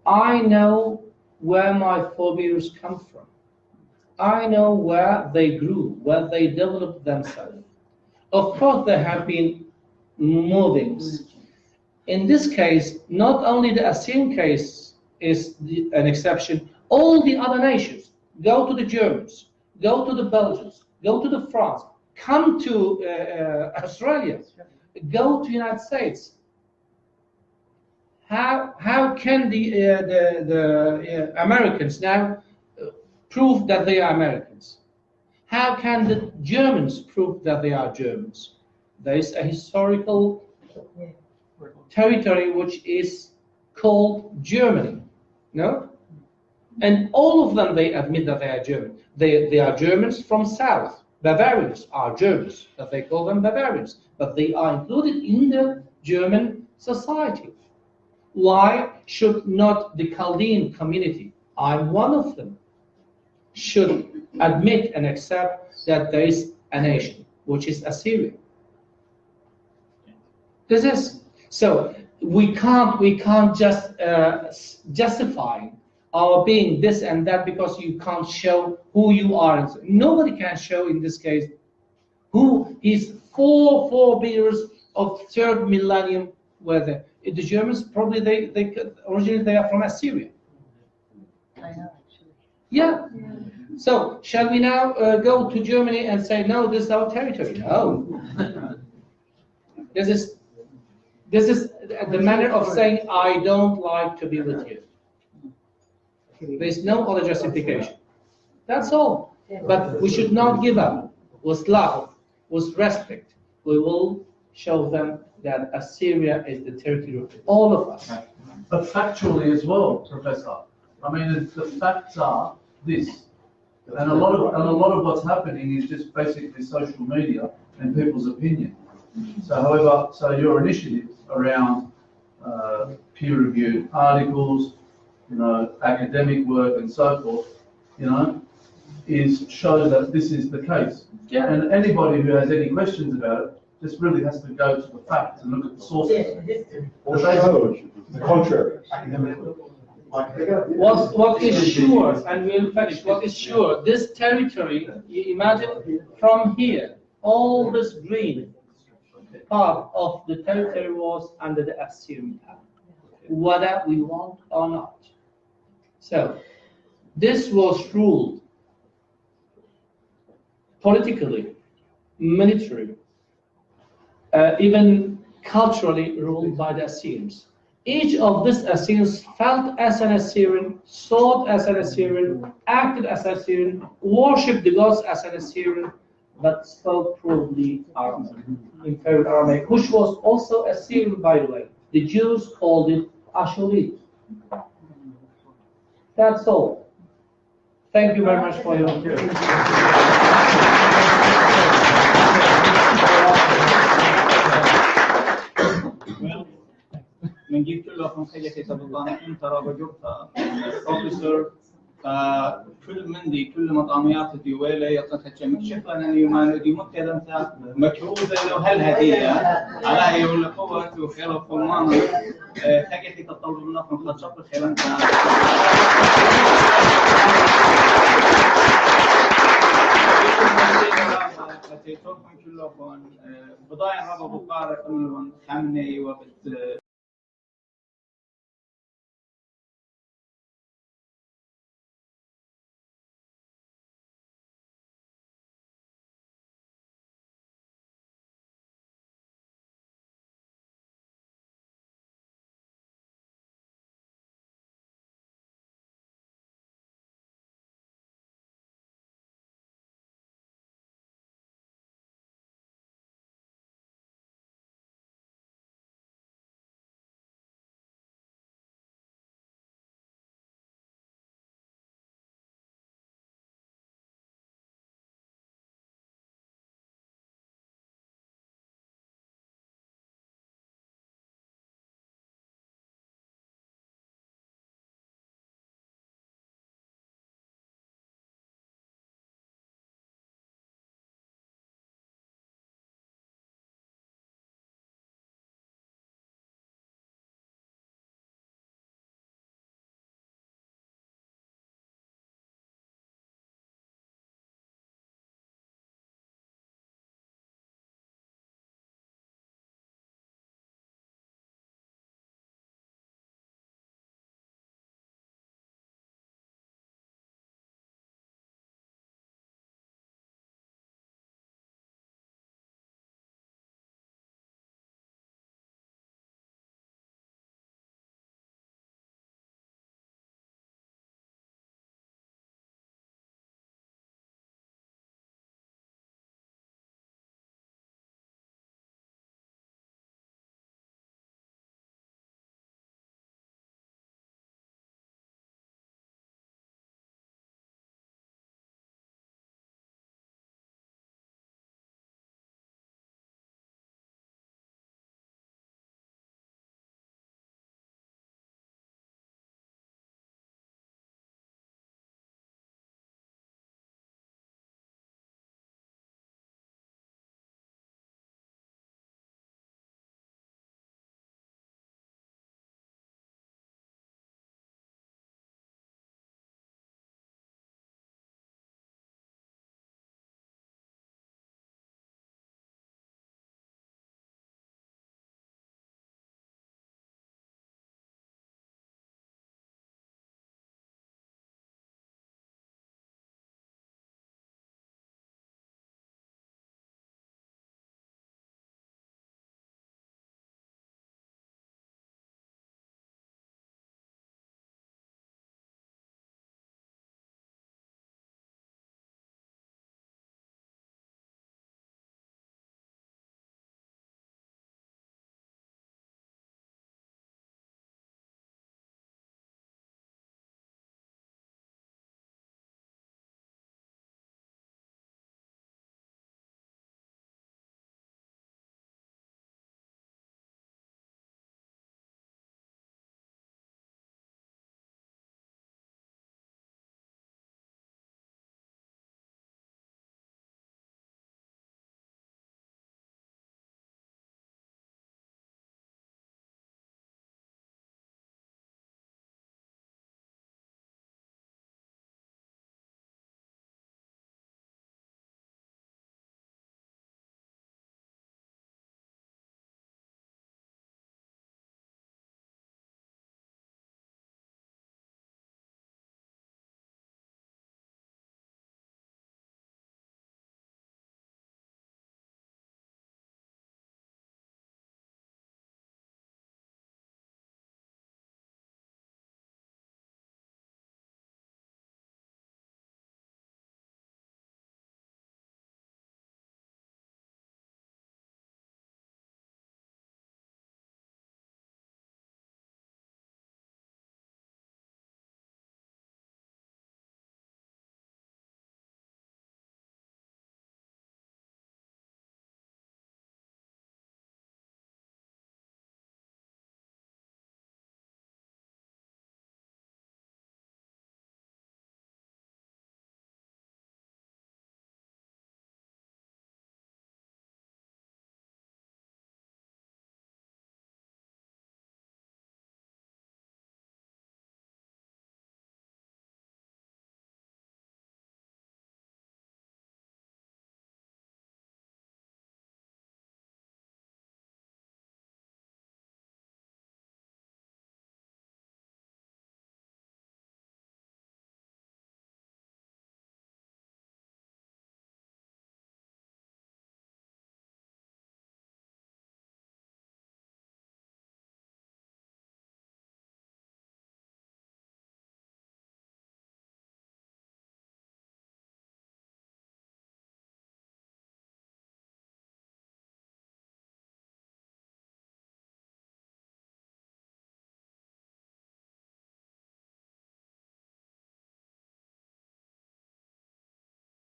I know where my forebears come from. I know where they grew, where they developed themselves. Of course, there have been movings. In this case, not only the Assyrian case is an exception, all the other nations, go to the Germans, go to the Belgians, go to the France, come to Australia, go to the United States. How can the Americans now prove that they are Americans? How can the Germans prove that they are Germans? There is a historical territory which is called Germany, no? And all of them, they admit that they are German. They are Germans from south. Bavarians are Germans, but they call them Bavarians. But they are included in the German society. Why should not the Chaldean community, I'm one of them, should admit and accept that there is a nation, which is Assyria? This is, so we can't just justify our being this and that because you can't show who you are. Nobody can show in this case who his forebears of third millennium were there. The Germans probably originally they are from Assyria. I know, actually. Yeah. So shall we now go to Germany and say no? This is our territory. No. This is the manner of saying I don't like to be with you. There is no other justification. That's all. But we should not give up. With love, with respect, we will show them that Assyria is the territory of all of us. But factually as well, Professor. I mean, the facts are this, and a lot of what's happening is just basically social media and people's opinion. So, however, your initiative around peer-reviewed articles, academic work and so forth, shows that this is the case. Yeah. And anybody who has any questions about it just really has to go to the facts and look at the sources. Or show the contrary. What is sure, and we'll finish, what is sure, this territory, you imagine from here, all this green part of the territory was under the Assyrian power. whether we want or not. So this was ruled politically, militarily, even culturally ruled by the Assyrians. Each of these Assyrians felt as an Assyrian, thought as an Assyrian, acted as an Assyrian, worshipped the gods as an Assyrian, but spoke probably Aramaic, inferior Aramaic, which was also Assyrian, by the way. The Jews called it Ashurit. That's all. Thank you very much for your attention. من جبت لكم حاجة سبقان أنت رابجوها بروفيسور كل من دي كل مقاميات دي ولا يتخدم شكرا أن يمان دي مكتبة مكروزة لو هل هدية على يقول قوة وخير فرمان حاجة تطلب منكم خطشق خيرا كلكم بضايع ربا بقارة من خمني وبت